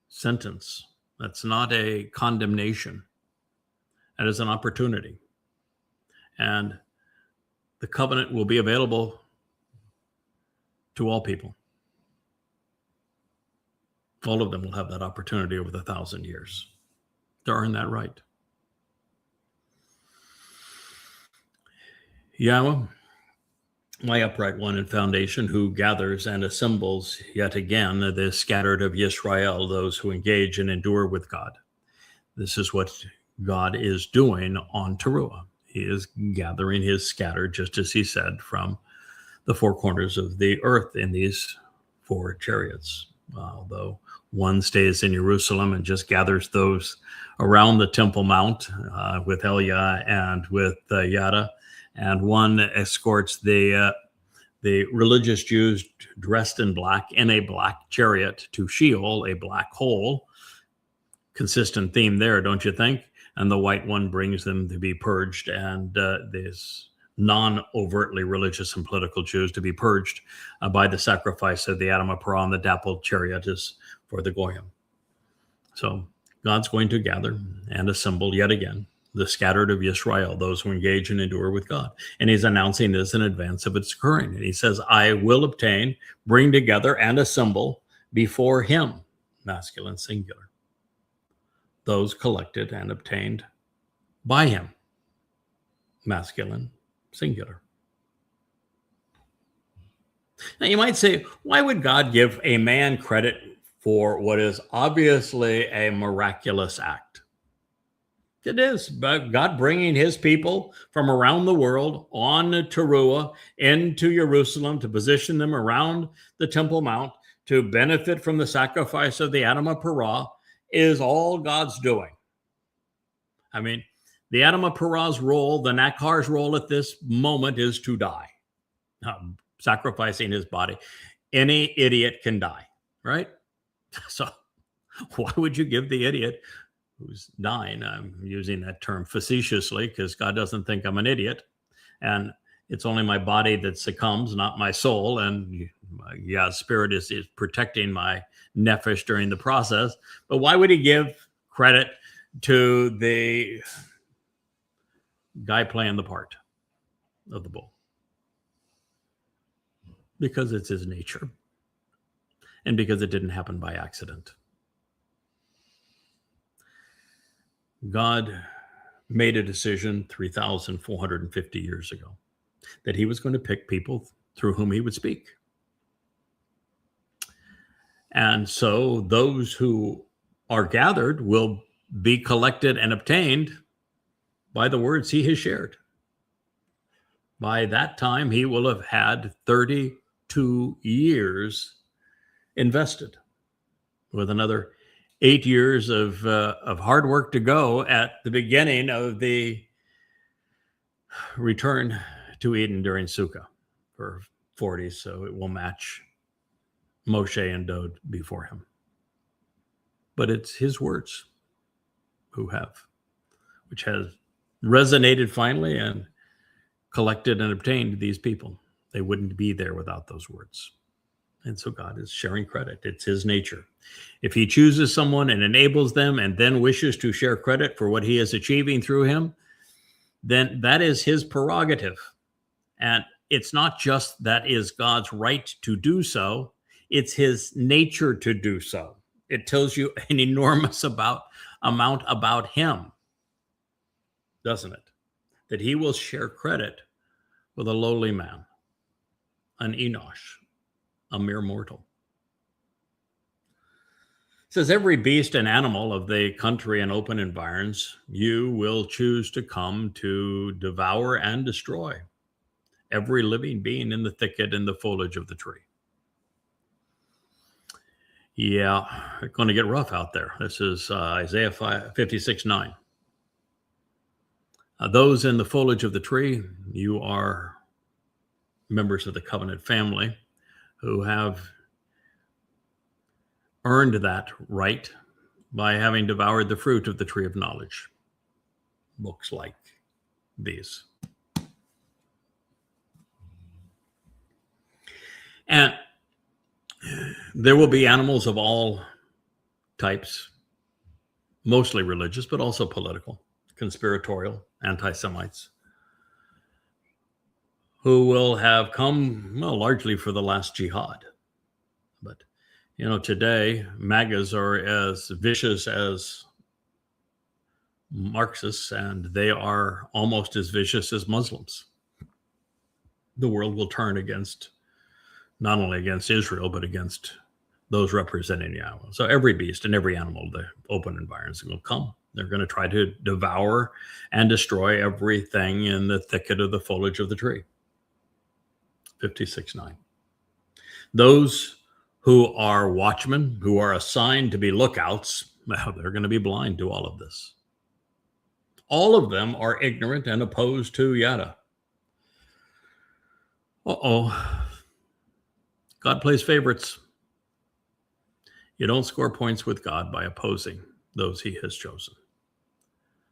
sentence. That's not a condemnation. That is an opportunity. And the covenant will be available to all people. All of them will have that opportunity over the 1,000 years to earn that right. Yahweh, my upright one and foundation, who gathers and assembles yet again the scattered of Yisrael, those who engage and endure with God. This is what God is doing on Teruah. He is gathering his scattered, just as he said, from the four corners of the earth in these four chariots. Although one stays in Jerusalem and just gathers those around the Temple Mount with Eliah and with Yada, and one escorts the religious Jews dressed in black in a black chariot to Sheol, a black hole. Consistent theme there, don't you think? And the white one brings them to be purged, and these non-overtly religious and political Jews to be purged by the sacrifice of the Adam of Parah, and the dappled chariot is for the Goyim. So God's going to gather and assemble yet again the scattered of Yisrael, those who engage and endure with God. And he's announcing this in advance of its occurring. And he says, I will obtain, bring together, and assemble before him, masculine singular, those collected and obtained by him, masculine singular. Now you might say, why would God give a man credit for what is obviously a miraculous act? It is, but God bringing his people from around the world on Teruah into Jerusalem to position them around the Temple Mount to benefit from the sacrifice of the Adam of Parah is all God's doing. I mean, the Adam of Parah's role, the Nakar's role at this moment is to die, sacrificing his body. Any idiot can die, right? So why would you give the idiot who's dying? I'm using that term facetiously because God doesn't think I'm an idiot. And it's only my body that succumbs, not my soul. And spirit is protecting my nephesh during the process. But why would he give credit to the guy playing the part of the bull? Because it's his nature. And because it didn't happen by accident. God made a decision 3,450 years ago that he was going to pick people through whom he would speak. And so those who are gathered will be collected and obtained by the words he has shared. By that time, he will have had 32 years invested, with another 8 years of hard work to go at the beginning of the return to Eden during Sukkah for 40, so it will match Moshe and Dod before him. But it's his words which has resonated finally and collected and obtained these people. They wouldn't be there without those words. And so God is sharing credit. It's his nature. If he chooses someone and enables them and then wishes to share credit for what he is achieving through him, then that is his prerogative. And it's not just that is God's right to do so, it's his nature to do so. It tells you an enormous amount about him, doesn't it? That he will share credit with a lowly man, an Enosh, a mere mortal. It says, every beast and animal of the country and open environs you will choose to come to devour and destroy, every living being in the thicket and the foliage of the tree. Yeah, it's going to get rough out there. This is Isaiah 56:9. Those in the foliage of the tree, you are members of the covenant family who have earned that right by having devoured the fruit of the tree of knowledge. Books like these. And there will be animals of all types, mostly religious, but also political, conspiratorial, anti-Semites, who will have come, well, largely for the last jihad. But, today, MAGAs are as vicious as Marxists, and they are almost as vicious as Muslims. The world will turn not only against Israel, but against those representing Yahweh. So every beast and every animal, the open environs will come. They're going to try to devour and destroy everything in the thicket of the foliage of the tree. 56:9. Those who are watchmen, who are assigned to be lookouts, well, they're going to be blind to all of this. All of them are ignorant and opposed to Yada. God plays favorites. You don't score points with God by opposing those he has chosen.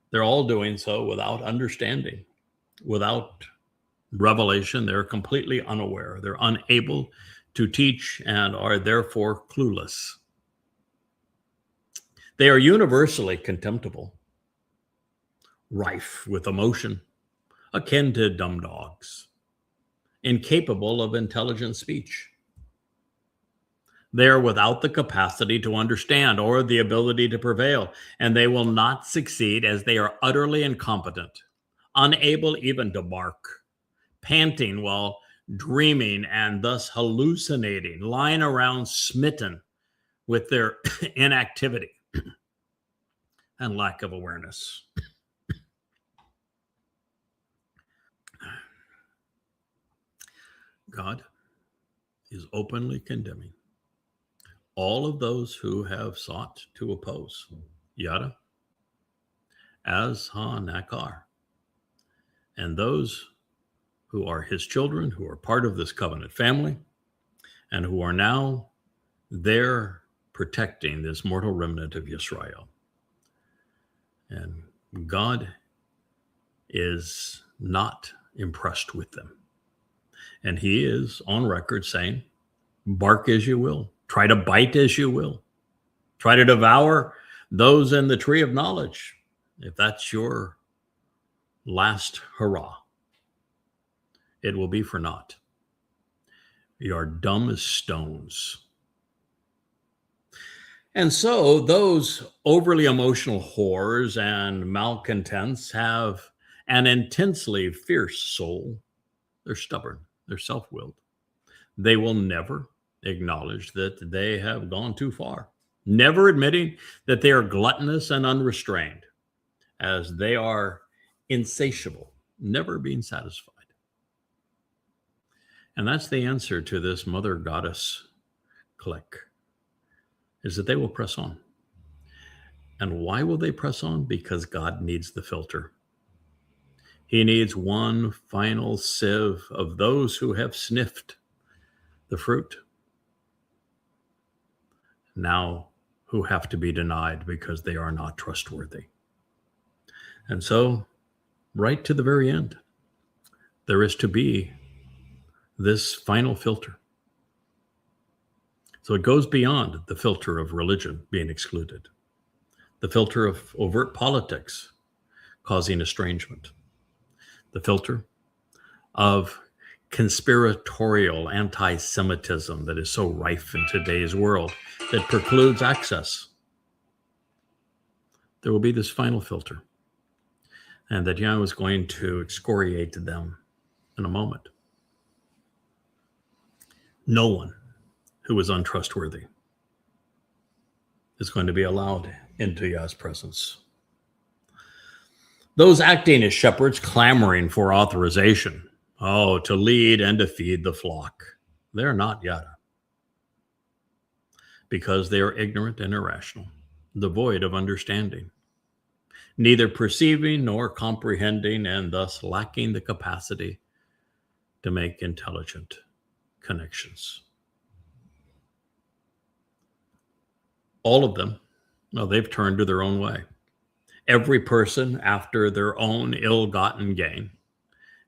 They're all doing so without understanding, without revelation. They're completely unaware. They're unable to teach and are therefore clueless. They are universally contemptible, rife with emotion, akin to dumb dogs, incapable of intelligent speech. They are without the capacity to understand or the ability to prevail, and they will not succeed as they are utterly incompetent, unable even to bark, panting while dreaming and thus hallucinating, lying around smitten with their inactivity and lack of awareness. God is openly condemning all of those who have sought to oppose Yada as Ha-Nakar, and those who are his children, who are part of this covenant family, and who are now there protecting this mortal remnant of Yisrael. And God is not impressed with them. And he is on record saying, bark as you will, try to bite as you will, try to devour those in the tree of knowledge, if that's your last hurrah. It will be for naught. You are dumb as stones. And so those overly emotional whores and malcontents have an intensely fierce soul. They're stubborn. They're self-willed. They will never acknowledge that they have gone too far, never admitting that they are gluttonous and unrestrained, as they are insatiable, never being satisfied. And that's the answer to this mother goddess clique, is that they will press on. And why will they press on? Because God needs the filter. He needs one final sieve of those who have sniffed the fruit, now who have to be denied because they are not trustworthy. And so, right to the very end, there is to be this final filter. So it goes beyond the filter of religion being excluded, the filter of overt politics causing estrangement, the filter of conspiratorial anti-Semitism that is so rife in today's world that precludes access. There will be this final filter, and that Yahweh is going to excoriate them in a moment. No one who is untrustworthy is going to be allowed into Yah's presence. Those acting as shepherds, clamoring for authorization, to lead and to feed the flock, they're not Yada, because they are ignorant and irrational, devoid of understanding, neither perceiving nor comprehending, and thus lacking the capacity to make intelligent connections. All of them, they've turned to their own way. Every person after their own ill-gotten gain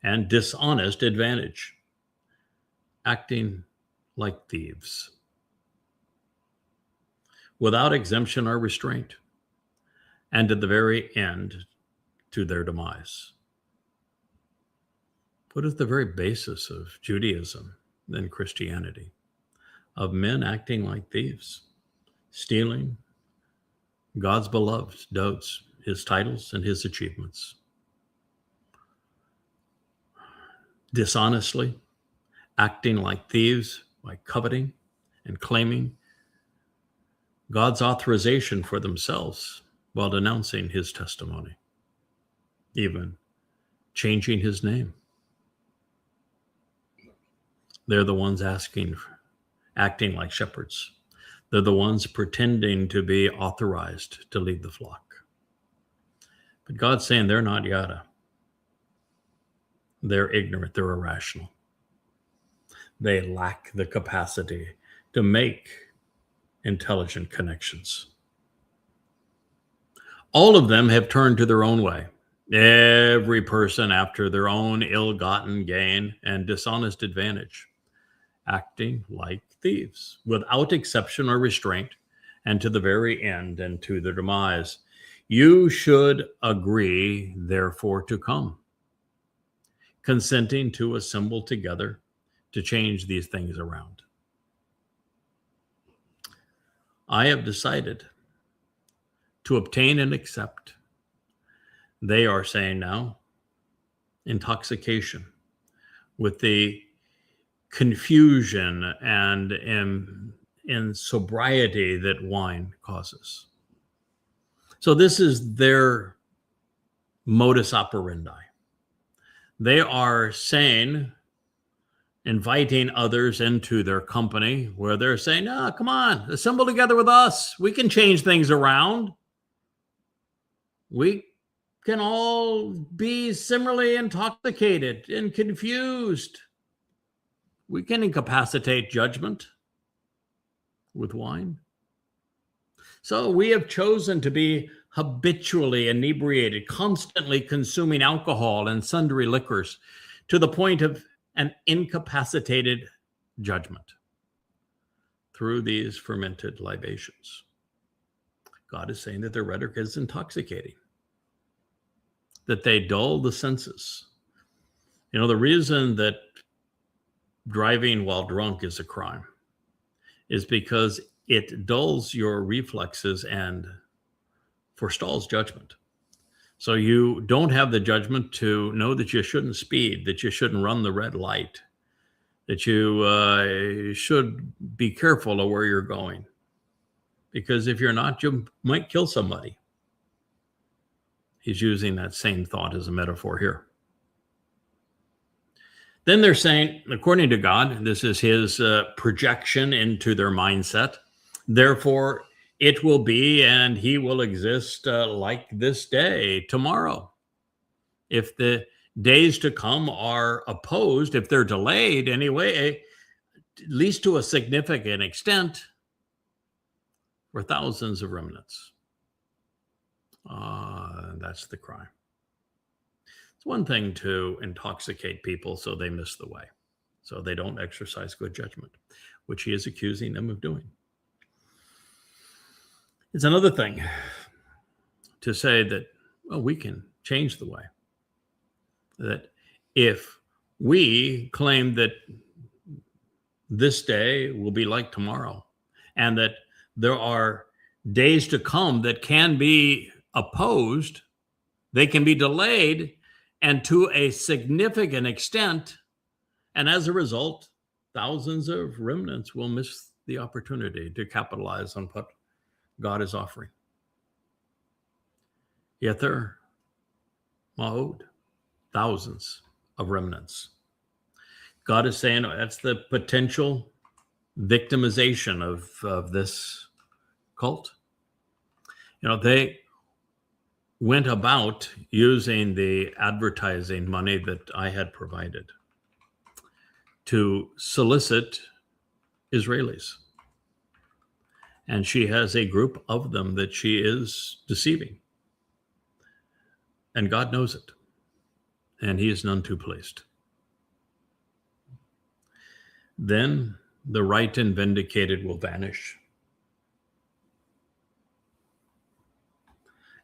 and dishonest advantage, acting like thieves, without exemption or restraint, and at the very end, to their demise. What is the very basis of Judaism and Christianity? Of men acting like thieves, stealing God's beloved dotes, his titles and his achievements, dishonestly acting like thieves by coveting and claiming God's authorization for themselves while denouncing his testimony, even changing his name. They're the ones acting like shepherds. They're the ones pretending to be authorized to lead the flock. But God's saying they're not Yada. They're ignorant, they're irrational. They lack the capacity to make intelligent connections. All of them have turned to their own way. Every person after their own ill-gotten gain and dishonest advantage, acting like thieves, without exception or restraint, and to the very end and to their demise. You should agree, therefore, to come, consenting to assemble together to change these things around. I have decided to obtain and accept, they are saying now, intoxication with the confusion and insobriety that wine causes. So this is their modus operandi. They are saying, inviting others into their company, where they're saying, come on, assemble together with us. We can change things around. We can all be similarly intoxicated and confused. We can incapacitate judgment with wine. So we have chosen to be habitually inebriated, constantly consuming alcohol and sundry liquors to the point of an incapacitated judgment through these fermented libations. God is saying that their rhetoric is intoxicating, that they dull the senses. The reason that driving while drunk is a crime is because it dulls your reflexes and forestalls judgment. So you don't have the judgment to know that you shouldn't speed, that you shouldn't run the red light, that you should be careful of where you're going. Because if you're not, you might kill somebody. He's using that same thought as a metaphor here. Then they're saying, according to God, this is his projection into their mindset. Therefore, it will be and he will exist like this day tomorrow. If the days to come are opposed, if they're delayed anyway, at least to a significant extent, for thousands of remnants. That's the crime. It's one thing to intoxicate people so they miss the way, so they don't exercise good judgment, which he is accusing them of doing. It's another thing to say that, well, we can change the way. That if we claim that this day will be like tomorrow, and that there are days to come that can be opposed, they can be delayed, and to a significant extent, and as a result, thousands of remnants will miss the opportunity to capitalize on what God is offering. Yet there are thousands of remnants. God is saying that's the potential victimization of this cult. They went about using the advertising money that I had provided to solicit Israelis. And she has a group of them that she is deceiving. And God knows it. And he is none too pleased. Then the right and vindicated will vanish.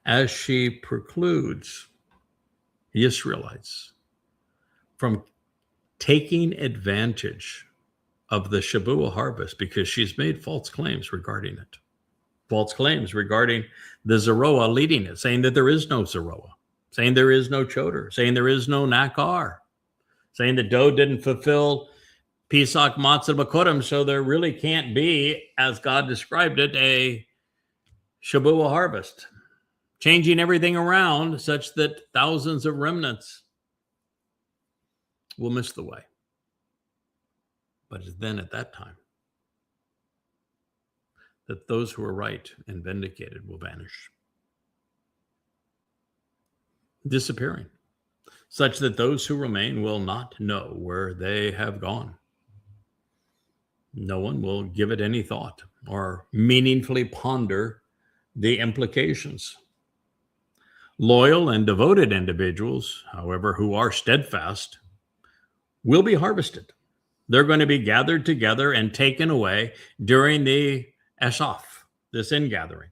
As she precludes the Israelites from taking advantage of the Shavuot harvest, because she's made false claims regarding it. False claims regarding the Zeroah leading it, saying that there is no Zeroah, saying there is no Choder, saying there is no Nakar, saying that dough didn't fulfill Pesach Matzah Bakodim, so there really can't be, as God described it, a Shavuot harvest. Changing everything around such that thousands of remnants will miss the way. But it's then at that time that those who are right and vindicated will vanish, disappearing, such that those who remain will not know where they have gone. No one will give it any thought or meaningfully ponder the implications. Loyal and devoted individuals, however, who are steadfast, will be harvested. They're going to be gathered together and taken away during the Eshaf, this ingathering.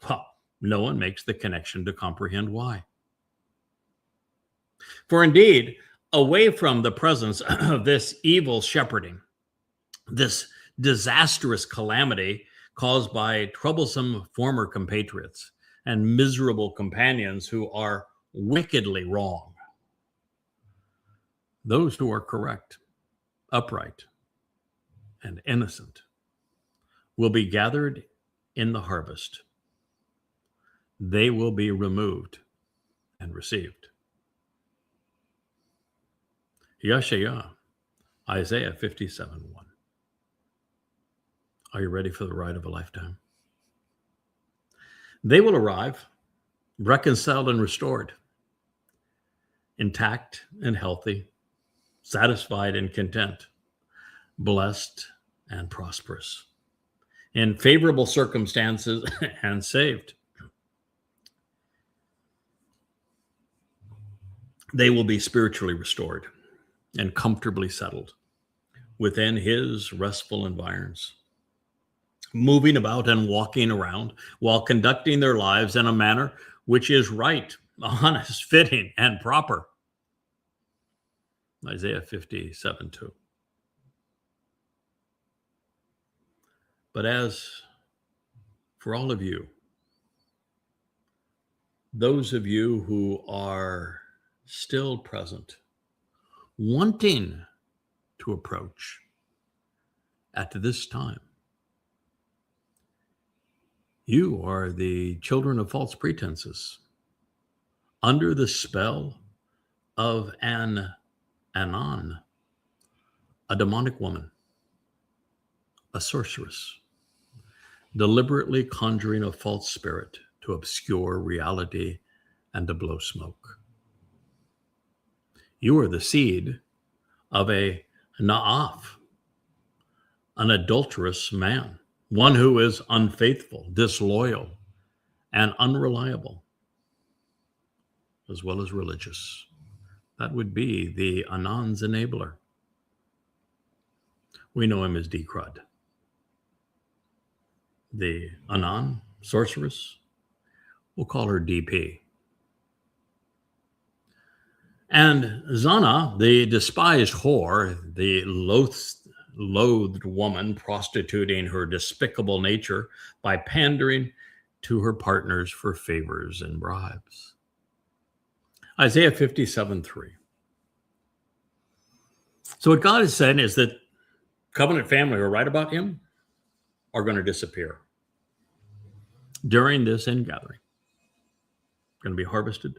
Well, no one makes the connection to comprehend why. For indeed, away from the presence of this evil shepherding, this disastrous calamity caused by troublesome former compatriots and miserable companions who are wickedly wrong, those who are correct, upright, and innocent will be gathered in the harvest. They will be removed and received. Yeshayah, Isaiah 57:1. Are you ready for the ride of a lifetime? They will arrive reconciled and restored, intact and healthy, satisfied and content, blessed and prosperous, in favorable circumstances and saved. They will be spiritually restored and comfortably settled within his restful environs, moving about and walking around while conducting their lives in a manner which is right, honest, fitting, and proper. Isaiah 57:2. But as for all of you, those of you who are still present, wanting to approach at this time, you are the children of false pretenses, under the spell of an Anon a demonic woman, a sorceress, deliberately conjuring a false spirit to obscure reality and to blow smoke. You are the seed of a Naaf, an adulterous man, one who is unfaithful, disloyal, and unreliable, as well as religious. That would be the Anan's enabler. We know him as D-Crud. The Anan, sorceress, we'll call her DP. And Zana, the despised whore, the loathed woman prostituting her despicable nature by pandering to her partners for favors and bribes. Isaiah 57:3. So what God is saying is that covenant family who are right about him are going to disappear during this ingathering. Going to be harvested.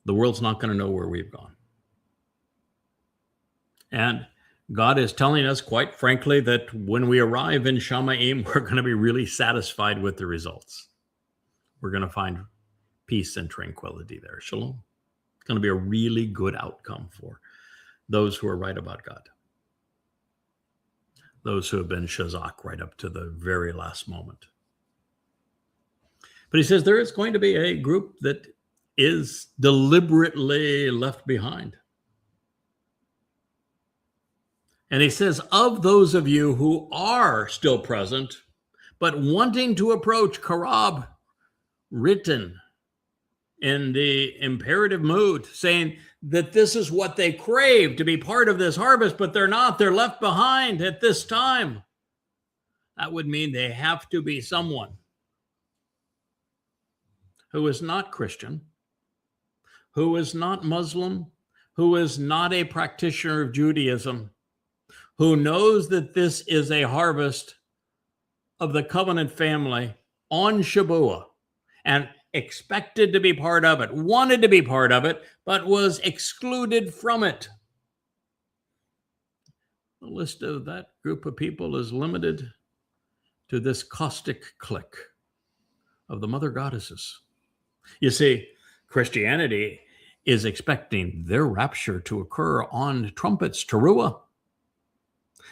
The world's not going to know where we've gone. And God is telling us, quite frankly, that when we arrive in Shamayim, we're going to be really satisfied with the results. We're going to find peace and tranquility there. Shalom. It's going to be a really good outcome for those who are right about God. Those who have been shazak right up to the very last moment. But he says there is going to be a group that is deliberately left behind. And he says, of those of you who are still present, but wanting to approach, Karab, written in the imperative mood, saying that this is what they crave, to be part of this harvest, but they're not. They're left behind at this time. That would mean they have to be someone who is not Christian, who is not Muslim, who is not a practitioner of Judaism, who knows that this is a harvest of the covenant family on Shabuah and expected to be part of it, wanted to be part of it, but was excluded from it. The list of that group of people is limited to this caustic clique of the mother goddesses. You see, Christianity is expecting their rapture to occur on trumpets, teruah.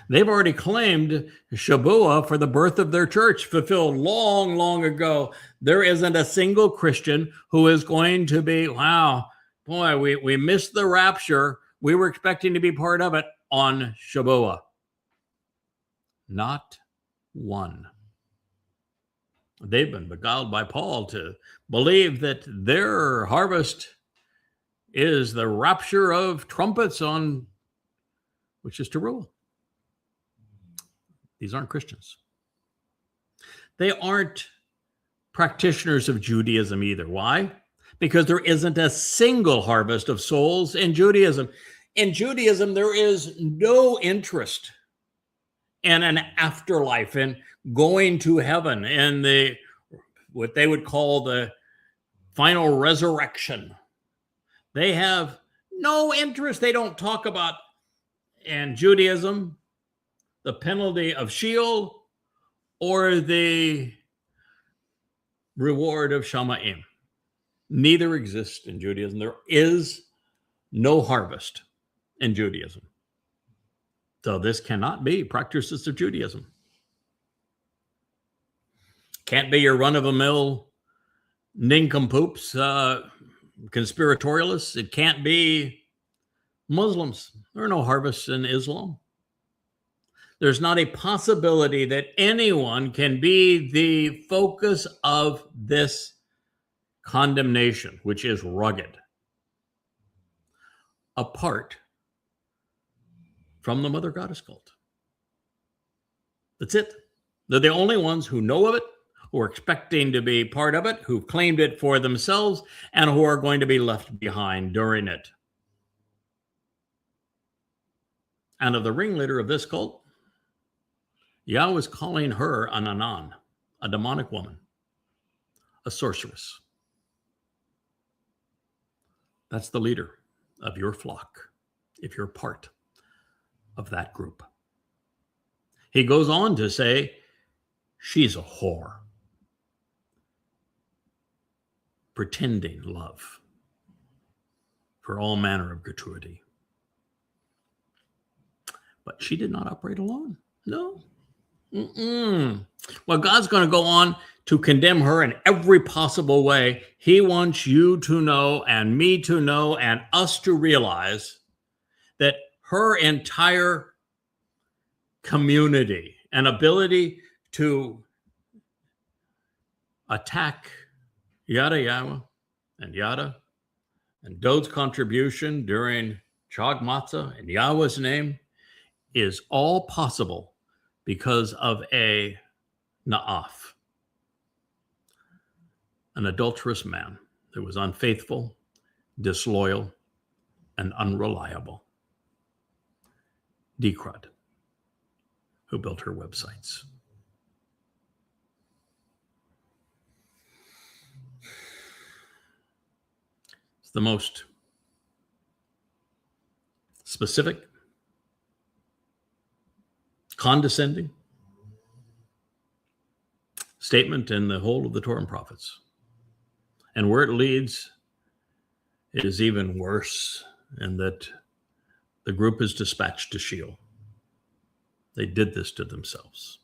They've already claimed Shabuah for the birth of their church, fulfilled long, long ago. There isn't a single Christian who is going to be, wow, boy, we missed the rapture. We were expecting to be part of it on Shabuah. Not one. They've been beguiled by Paul to believe that their harvest is the rapture of trumpets on, which is teruah. These aren't Christians. They aren't practitioners of Judaism either. Why? Because there isn't a single harvest of souls in Judaism. In Judaism, there is no interest in an afterlife, in going to heaven, in the what they would call the final resurrection. They have no interest. They don't talk about, in Judaism, the penalty of Sheol or the reward of Shamayim. Neither exists in Judaism. There is no harvest in Judaism. So this cannot be practices of Judaism. Can't be your run-of-the-mill nincompoops, conspiratorialists. It can't be Muslims. There are no harvests in Islam. There's not a possibility that anyone can be the focus of this condemnation, which is rugged, apart from the mother goddess cult. That's it. They're the only ones who know of it, who are expecting to be part of it, who've claimed it for themselves, and who are going to be left behind during it. And of the ringleader of this cult, Yahweh is calling her an Anan, a demonic woman, a sorceress. That's the leader of your flock, if you're part of that group. He goes on to say, she's a whore, pretending love for all manner of gratuity. But she did not operate alone. No. Well, God's going to go on to condemn her in every possible way. He wants you to know, and me to know, and us to realize that her entire community and ability to attack Yada Yahweh and Yada and Dod's contribution during Chag Matzah in Yahweh's name is all possible because of a Naaf, an adulterous man that was unfaithful, disloyal, and unreliable. Decrud, who built her websites. It's the most specific, condescending statement in the whole of the Torah and prophets. And where it leads is even worse, in that the group is dispatched to Sheol. They did this to themselves.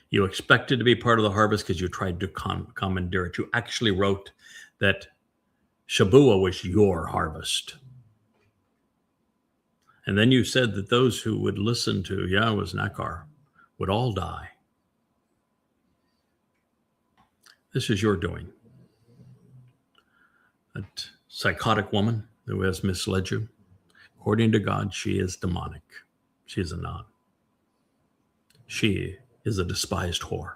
You expected to be part of the harvest because you tried to commandeer it. You actually wrote that Shabuah was your harvest. And then you said that those who would listen to Yahweh's Nakar would all die. This is your doing. That psychotic woman who has misled you, according to God, she is demonic. She is a non. She is a despised whore.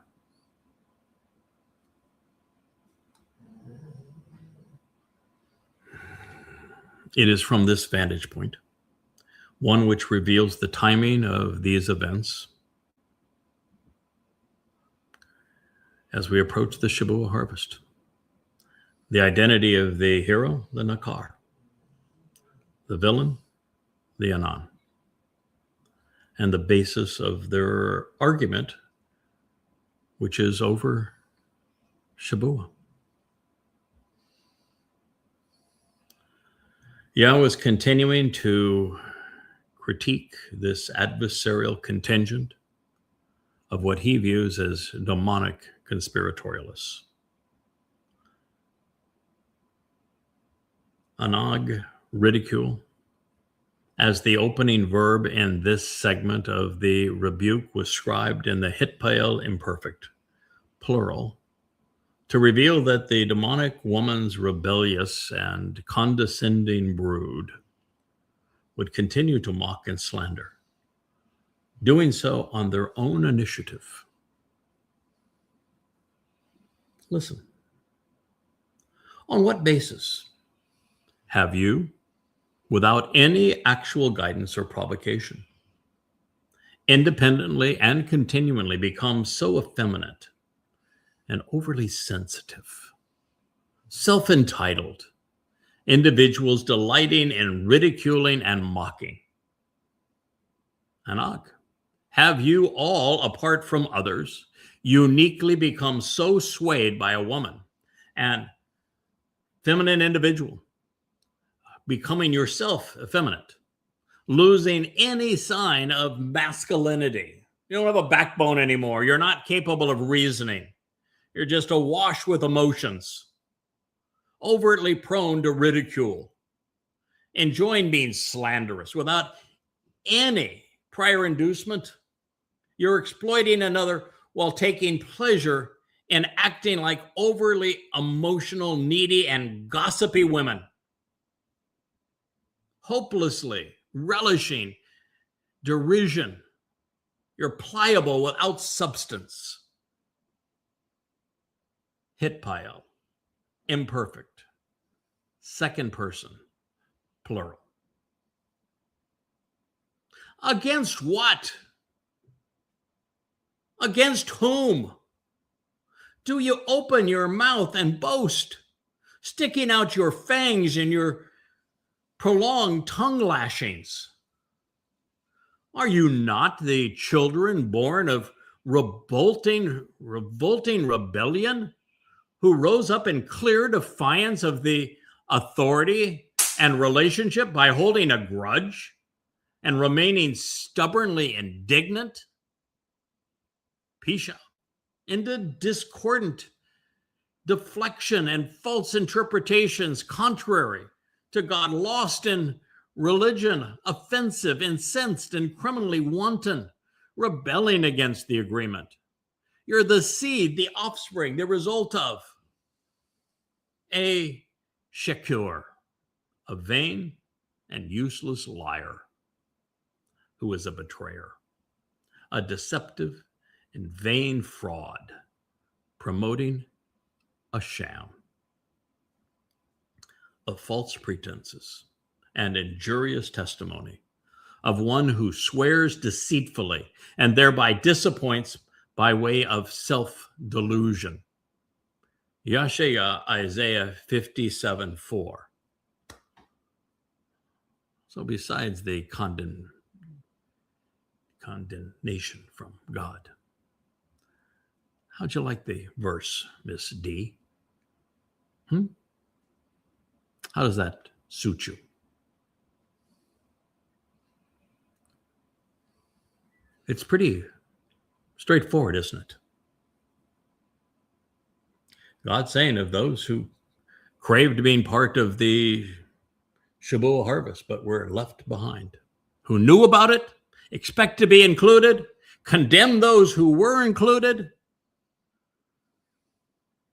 It is from this vantage point, one which reveals the timing of these events, as we approach the Shabuah harvest, the identity of the hero, the Nakar, the villain, the Anan, and the basis of their argument, which is over Shabuah. Yahweh is continuing to critique this adversarial contingent of what he views as demonic conspiratorialists. Anag, ridicule, as the opening verb in this segment of the rebuke was scribed in the Hitpael imperfect, plural, to reveal that the demonic woman's rebellious and condescending brood would continue to mock and slander, doing so on their own initiative. Listen, on what basis have you, without any actual guidance or provocation, independently and continually become so effeminate and overly sensitive, self-entitled individuals delighting in ridiculing and mocking? Anak, have you all, apart from others, uniquely become so swayed by a woman and feminine individual, becoming yourself effeminate, losing any sign of masculinity? You don't have a backbone anymore. You're not capable of reasoning. You're just awash with emotions, overtly prone to ridicule, enjoying being slanderous without any prior inducement. You're exploiting another while taking pleasure in acting like overly emotional, needy, and gossipy women, hopelessly relishing derision. You're pliable without substance. Hitpael, imperfect, second person, plural. Against what? Against whom do you open your mouth and boast, sticking out your fangs and your prolonged tongue lashings? Are you not the children born of revolting rebellion, who rose up in clear defiance of the authority and relationship by holding a grudge and remaining stubbornly indignant? Pisha, into discordant deflection and false interpretations contrary to God, lost in religion, offensive, incensed, and criminally wanton, rebelling against the agreement. You're the seed, the offspring, the result of a shekur, a vain and useless liar, who is a betrayer, a deceptive and vain fraud, promoting a sham of false pretenses and injurious testimony, of one who swears deceitfully and thereby disappoints by way of self-delusion. Yashaya, Isaiah 57:4. So besides the condemnation from God, how'd you like the verse, Miss D? How does that suit you? It's pretty straightforward, isn't it? God's saying of those who craved being part of the Shabuah harvest, but were left behind, who knew about it, expect to be included, condemn those who were included,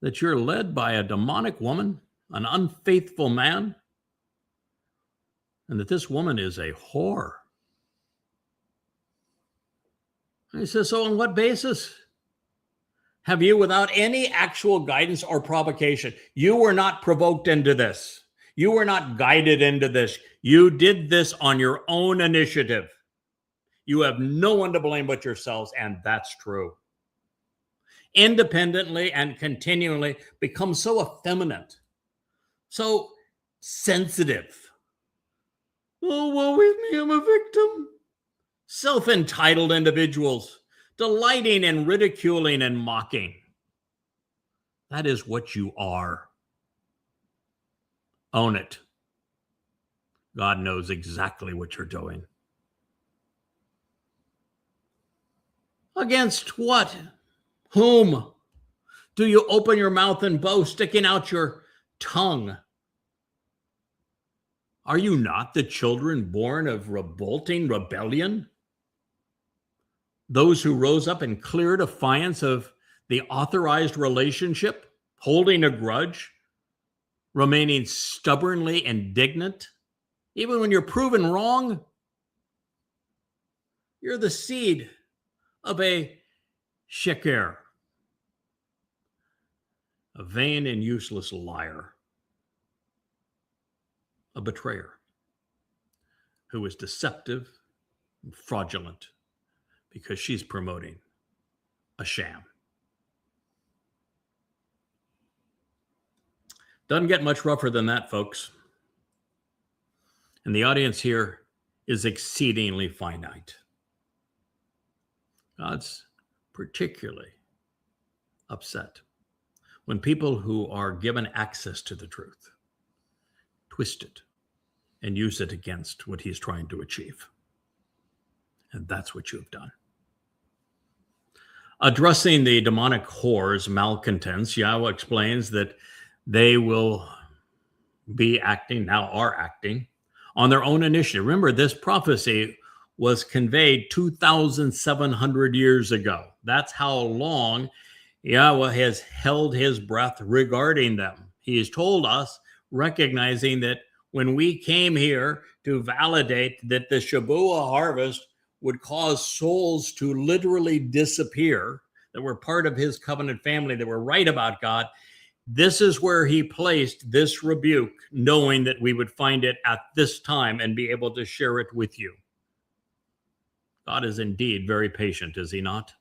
that you're led by a demonic woman, an unfaithful man, and that this woman is a whore. And he says, so on what basis have you, without any actual guidance or provocation, you were not provoked into this. You were not guided into this. You did this on your own initiative. You have no one to blame but yourselves, and that's true. Independently and continually become so effeminate, so sensitive. Oh, woe is me, I'm a victim. Self-entitled individuals, delighting in ridiculing and mocking. That is what you are. Own it. God knows exactly what you're doing. Against what? Whom do you open your mouth and boast, sticking out your tongue? Are you not the children born of revolting rebellion? Those who rose up in clear defiance of the authorized relationship, holding a grudge, remaining stubbornly indignant, even when you're proven wrong? You're the seed of a sheker, a vain and useless liar, a betrayer who is deceptive and fraudulent because she's promoting a sham. Doesn't get much rougher than that, folks. And the audience here is exceedingly finite. God's particularly upset when people who are given access to the truth twist it and use it against what he's trying to achieve. And that's what you have done. Addressing the demonic whores, malcontents, Yahweh explains that they will be acting, now are acting, on their own initiative. Remember, this prophecy was conveyed 2,700 years ago. That's how long Yahweh has held his breath regarding them. He has told us, recognizing that when we came here to validate that the Shabuah harvest would cause souls to literally disappear, that were part of his covenant family, that were right about God, this is where he placed this rebuke, knowing that we would find it at this time and be able to share it with you. God is indeed very patient, is he not?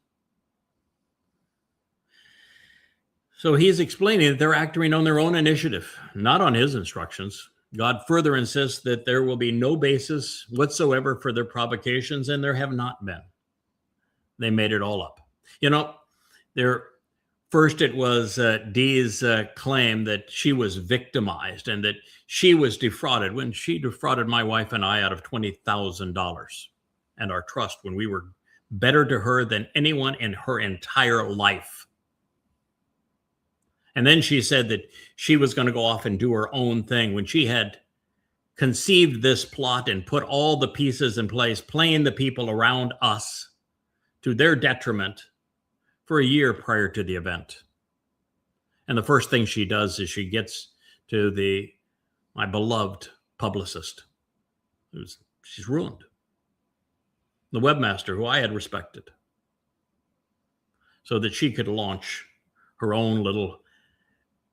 So he's explaining that they're acting on their own initiative, not on his instructions. God further insists that there will be no basis whatsoever for their provocations, and there have not been. They made it all up. First it was Dee's claim that she was victimized and that she was defrauded when she defrauded my wife and I out of $20,000 and our trust when we were better to her than anyone in her entire life. And then she said that she was going to go off and do her own thing when she had conceived this plot and put all the pieces in place, playing the people around us to their detriment for a year prior to the event. And the first thing she does is she gets to my beloved publicist. She's ruined. The webmaster who I had respected, so that she could launch her own little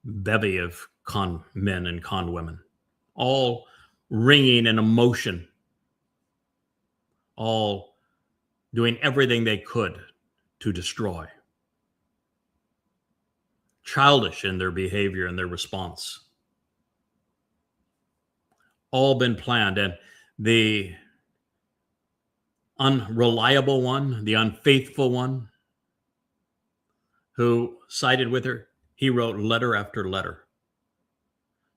bevy of con men and con women, all ringing in emotion, all doing everything they could to destroy. Childish in their behavior and their response. All been planned. And the unreliable one, the unfaithful one who sided with her, he wrote letter after letter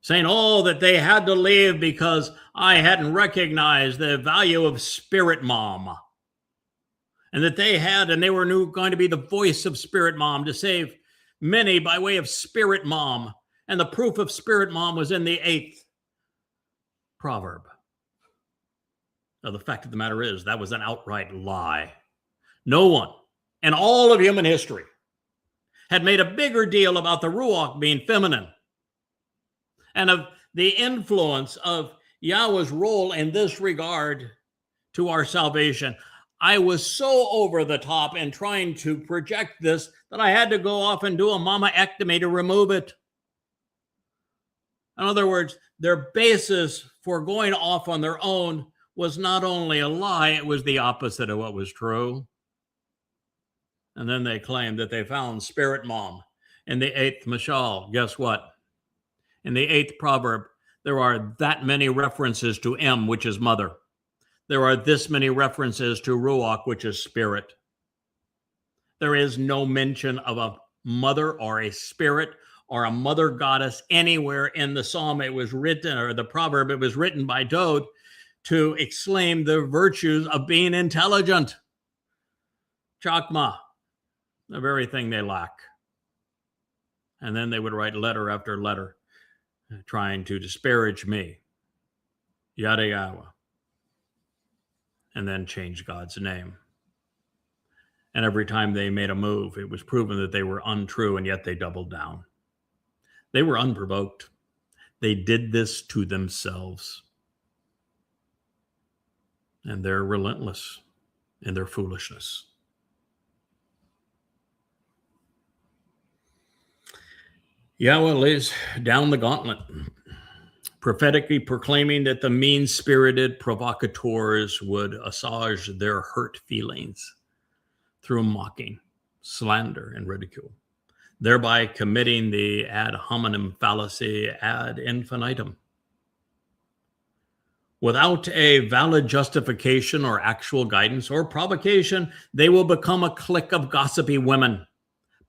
saying, that they had to leave because I hadn't recognized the value of Spirit Mom. And that they were going to be the voice of Spirit Mom to save many by way of Spirit Mom. And the proof of Spirit Mom was in the 8th proverb. Now, the fact of the matter is that was an outright lie. No one in all of human history had made a bigger deal about the Ruach being feminine and of the influence of Yahweh's role in this regard to our salvation. I was so over the top in trying to project this that I had to go off and do a mama-ectomy to remove it. In other words, their basis for going off on their own was not only a lie, it was the opposite of what was true. And then they claimed that they found Spirit Mom in the 8th Mashal. Guess what? In the 8th proverb, there are that many references to M, which is mother. There are this many references to Ruach, which is spirit. There is no mention of a mother or a spirit or a mother goddess anywhere in the psalm. It was written, or the proverb, it was written by Dode to exclaim the virtues of being intelligent. Chakma, the very thing they lack. And then they would write letter after letter trying to disparage me, yada yada, and then change God's name. And every time they made a move, it was proven that they were untrue, and yet they doubled down. They were unprovoked. They did this to themselves. And they're relentless in their foolishness. Yahweh lays down the gauntlet, prophetically proclaiming that the mean-spirited provocateurs would assuage their hurt feelings through mocking, slander, and ridicule, thereby committing the ad hominem fallacy ad infinitum. Without a valid justification or actual guidance or provocation, they will become a clique of gossipy women,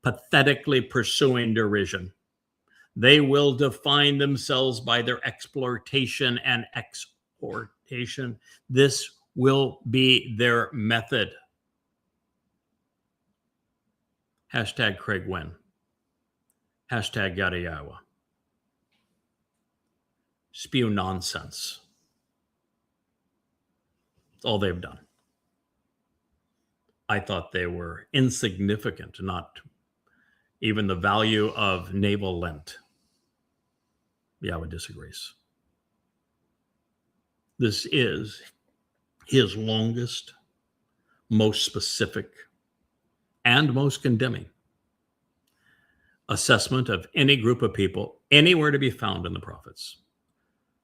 pathetically pursuing derision. They will define themselves by their exploitation and exhortation. This will be their method. Hashtag Craig Wynn. Hashtag Yada Yahweh. Spew nonsense. That's all they've done. I thought they were insignificant, not even the value of naval lint. Yahweh disagrees. This is his longest, most specific, and most condemning assessment of any group of people anywhere to be found in the prophets.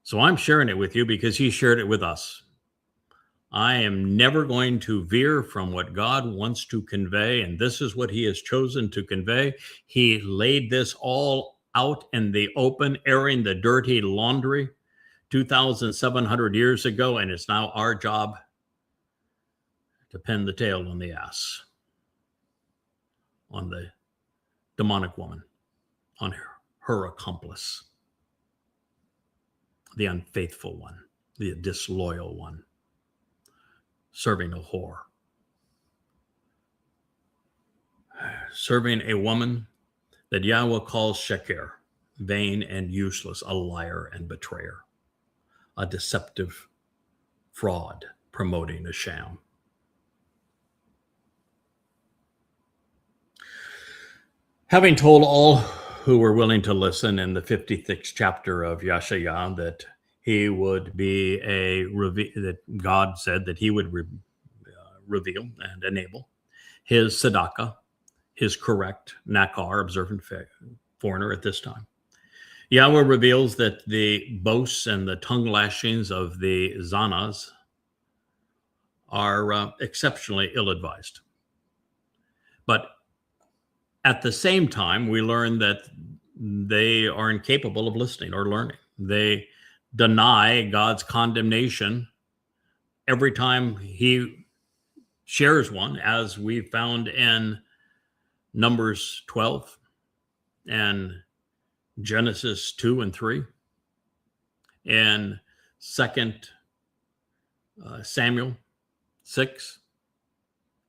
So I'm sharing it with you because he shared it with us. I am never going to veer from what God wants to convey, and this is what he has chosen to convey. He laid this all out in the open, airing the dirty laundry 2,700 years ago, and it's now our job to pin the tail on the ass, on the demonic woman, on her accomplice, the unfaithful one, the disloyal one, serving a whore, serving a woman that Yahweh calls sheker, vain and useless, a liar and betrayer, a deceptive fraud promoting a sham. Having told all who were willing to listen in the 56th chapter of Yeshaya that he would be that God said that he would reveal and enable his tzedakah, his correct nakar, observant foreigner at this time. Yahweh reveals that the boasts and the tongue lashings of the zanas are exceptionally ill-advised. But at the same time, we learn that they are incapable of listening or learning. They deny God's condemnation every time he shares one, as we found in Numbers 12 and Genesis 2 and 3, and 2 Samuel 6.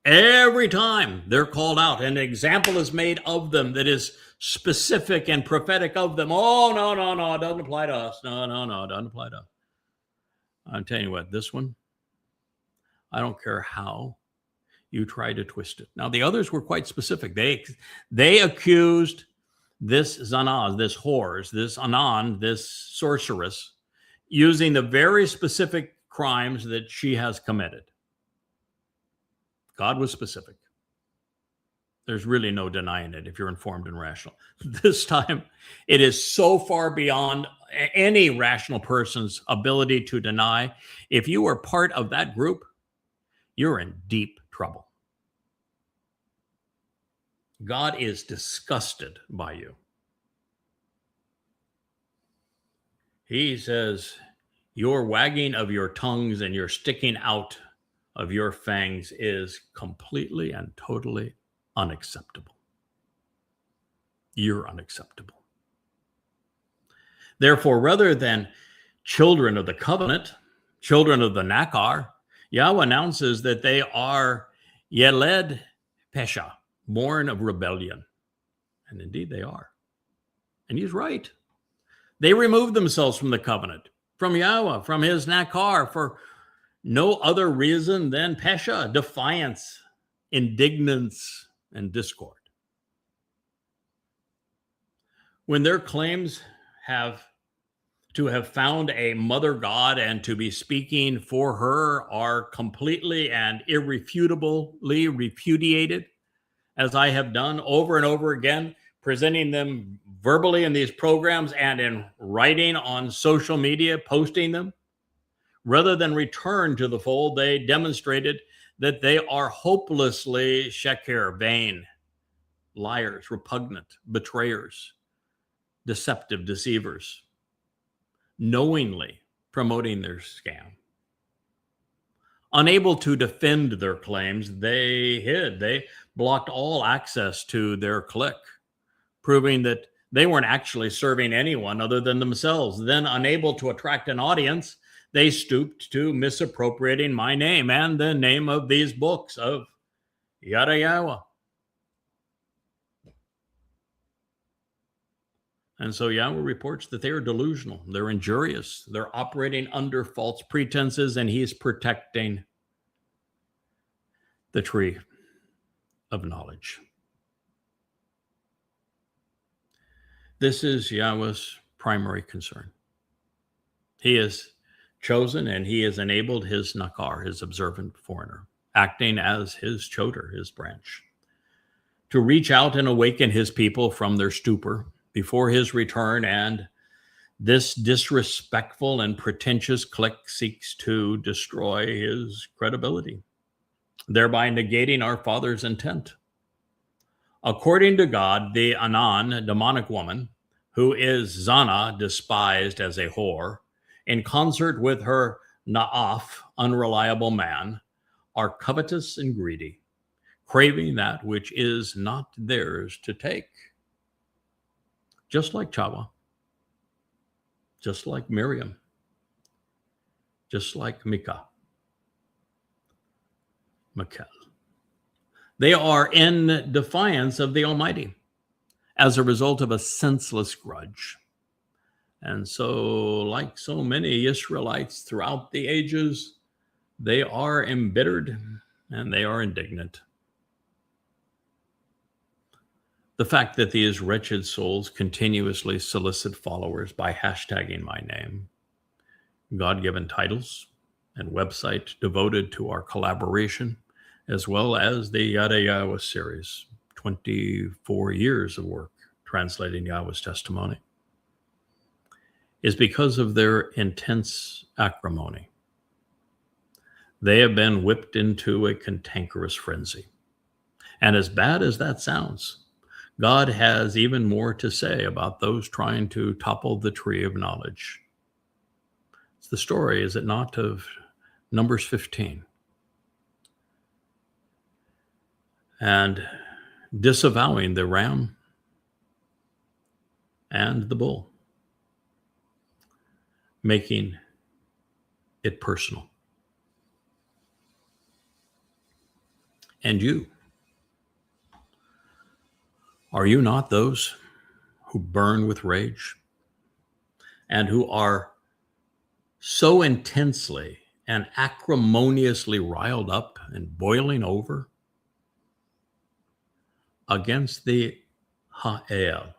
Every time they're called out, an example is made of them that is specific and prophetic of them. Oh, no, it doesn't apply to us. No, it doesn't apply to us. I'm telling you what, this one, I don't care how you try to twist it. Now, the others were quite specific. They accused this Zanaz, this whores, this Anan, this sorceress, using the very specific crimes that she has committed. God was specific. There's really no denying it if you're informed and rational. This time, it is so far beyond any rational person's ability to deny. If you are part of that group, you're in deep trouble. God is disgusted by you. He says, your wagging of your tongues and your sticking out of your fangs is completely and totally unacceptable. You're unacceptable. Therefore, rather than children of the covenant, children of the Nakar, Yahweh announces that they are Yeled Pesha, born of rebellion. And indeed they are. And he's right. They removed themselves from the covenant, from Yahweh, from his Nakar, for no other reason than Pesha, defiance, indignance, and discord. When their claims have found a mother God and to be speaking for her are completely and irrefutably repudiated, as I have done over and over again, presenting them verbally in these programs and in writing on social media, posting them, rather than return to the fold, they demonstrated that they are hopelessly sheker, vain, liars, repugnant, betrayers, deceptive deceivers, knowingly promoting their scam. Unable to defend their claims, they blocked all access to their clique, proving that they weren't actually serving anyone other than themselves. Then, unable to attract an audience, they stooped to misappropriating my name and the name of these books of Yada Yahweh. And so Yahweh reports that they are delusional, they're injurious, they're operating under false pretenses, and he's protecting the tree of knowledge. This is Yahweh's primary concern. He has chosen and he has enabled his Nakar, his observant foreigner, acting as his choder, his branch, to reach out and awaken his people from their stupor before his return, and this disrespectful and pretentious clique seeks to destroy his credibility, thereby negating our Father's intent. According to God, the Anan, demonic woman, who is Zana, despised as a whore, in concert with her Na'af, unreliable man, are covetous and greedy, craving that which is not theirs to take. Just like Chawa, just like Miriam, just like Michal. They are in defiance of the Almighty as a result of a senseless grudge. And so, like so many Israelites throughout the ages, they are embittered and they are indignant. The fact that these wretched souls continuously solicit followers by hashtagging my name, God-given titles, and website devoted to our collaboration, as well as the Yada Yahweh series, 24 years of work translating Yahweh's testimony, is because of their intense acrimony. They have been whipped into a cantankerous frenzy. And as bad as that sounds, God has even more to say about those trying to topple the tree of knowledge. It's the story, is it not, of Numbers 15. And disavowing the ram and the bull, making it personal. And you, are you not those who burn with rage and who are so intensely and acrimoniously riled up and boiling over against the Ha'el,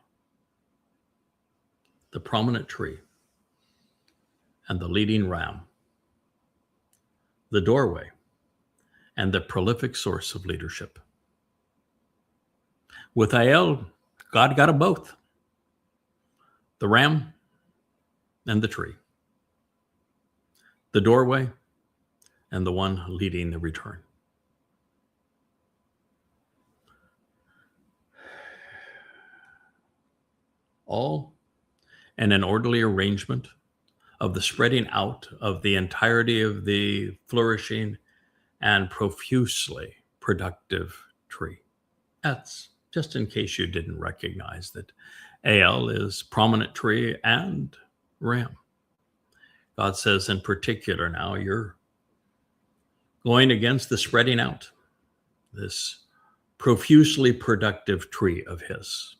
the prominent tree, and the leading ram, the doorway, and the prolific source of leadership? With Ha'el, God got them both, the ram and the tree, the doorway and the one leading the return. All in an orderly arrangement of the spreading out of the entirety of the flourishing and profusely productive tree. That's just in case you didn't recognize that Al is prominent tree and ram. God says in particular now, you're going against the spreading out, this profusely productive tree of his,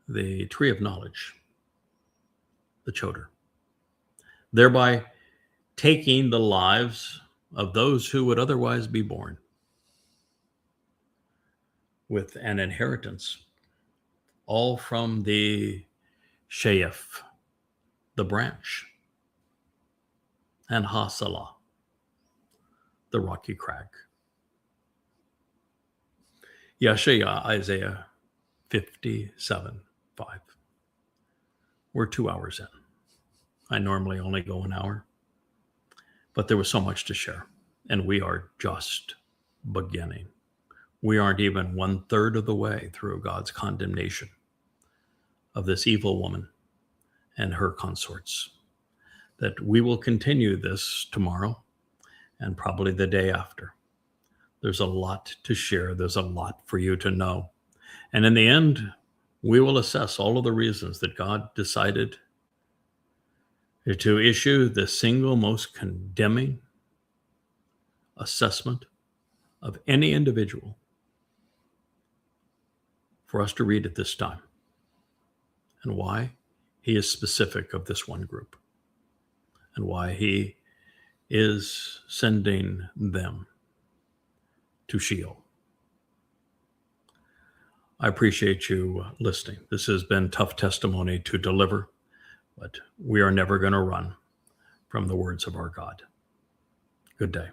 the tree of knowledge, the Choder, thereby taking the lives of those who would otherwise be born with an inheritance, all from the Sheaf, the branch, and Hasalah, the rocky crag. Yeshaya, Isaiah 57:5. We're 2 hours in. I normally only go an hour, but there was so much to share, and we are just beginning. We aren't even 1/3 of the way through God's condemnation of this evil woman and her consorts. That we will continue this tomorrow and probably the day after. There's a lot to share. There's a lot for you to know. And in the end, we will assess all of the reasons that God decided to issue the single most condemning assessment of any individual for us to read at this time, and why he is specific of this one group, and why he is sending them to Sheol. I appreciate you listening. This has been tough testimony to deliver, but we are never going to run from the words of our God. Good day.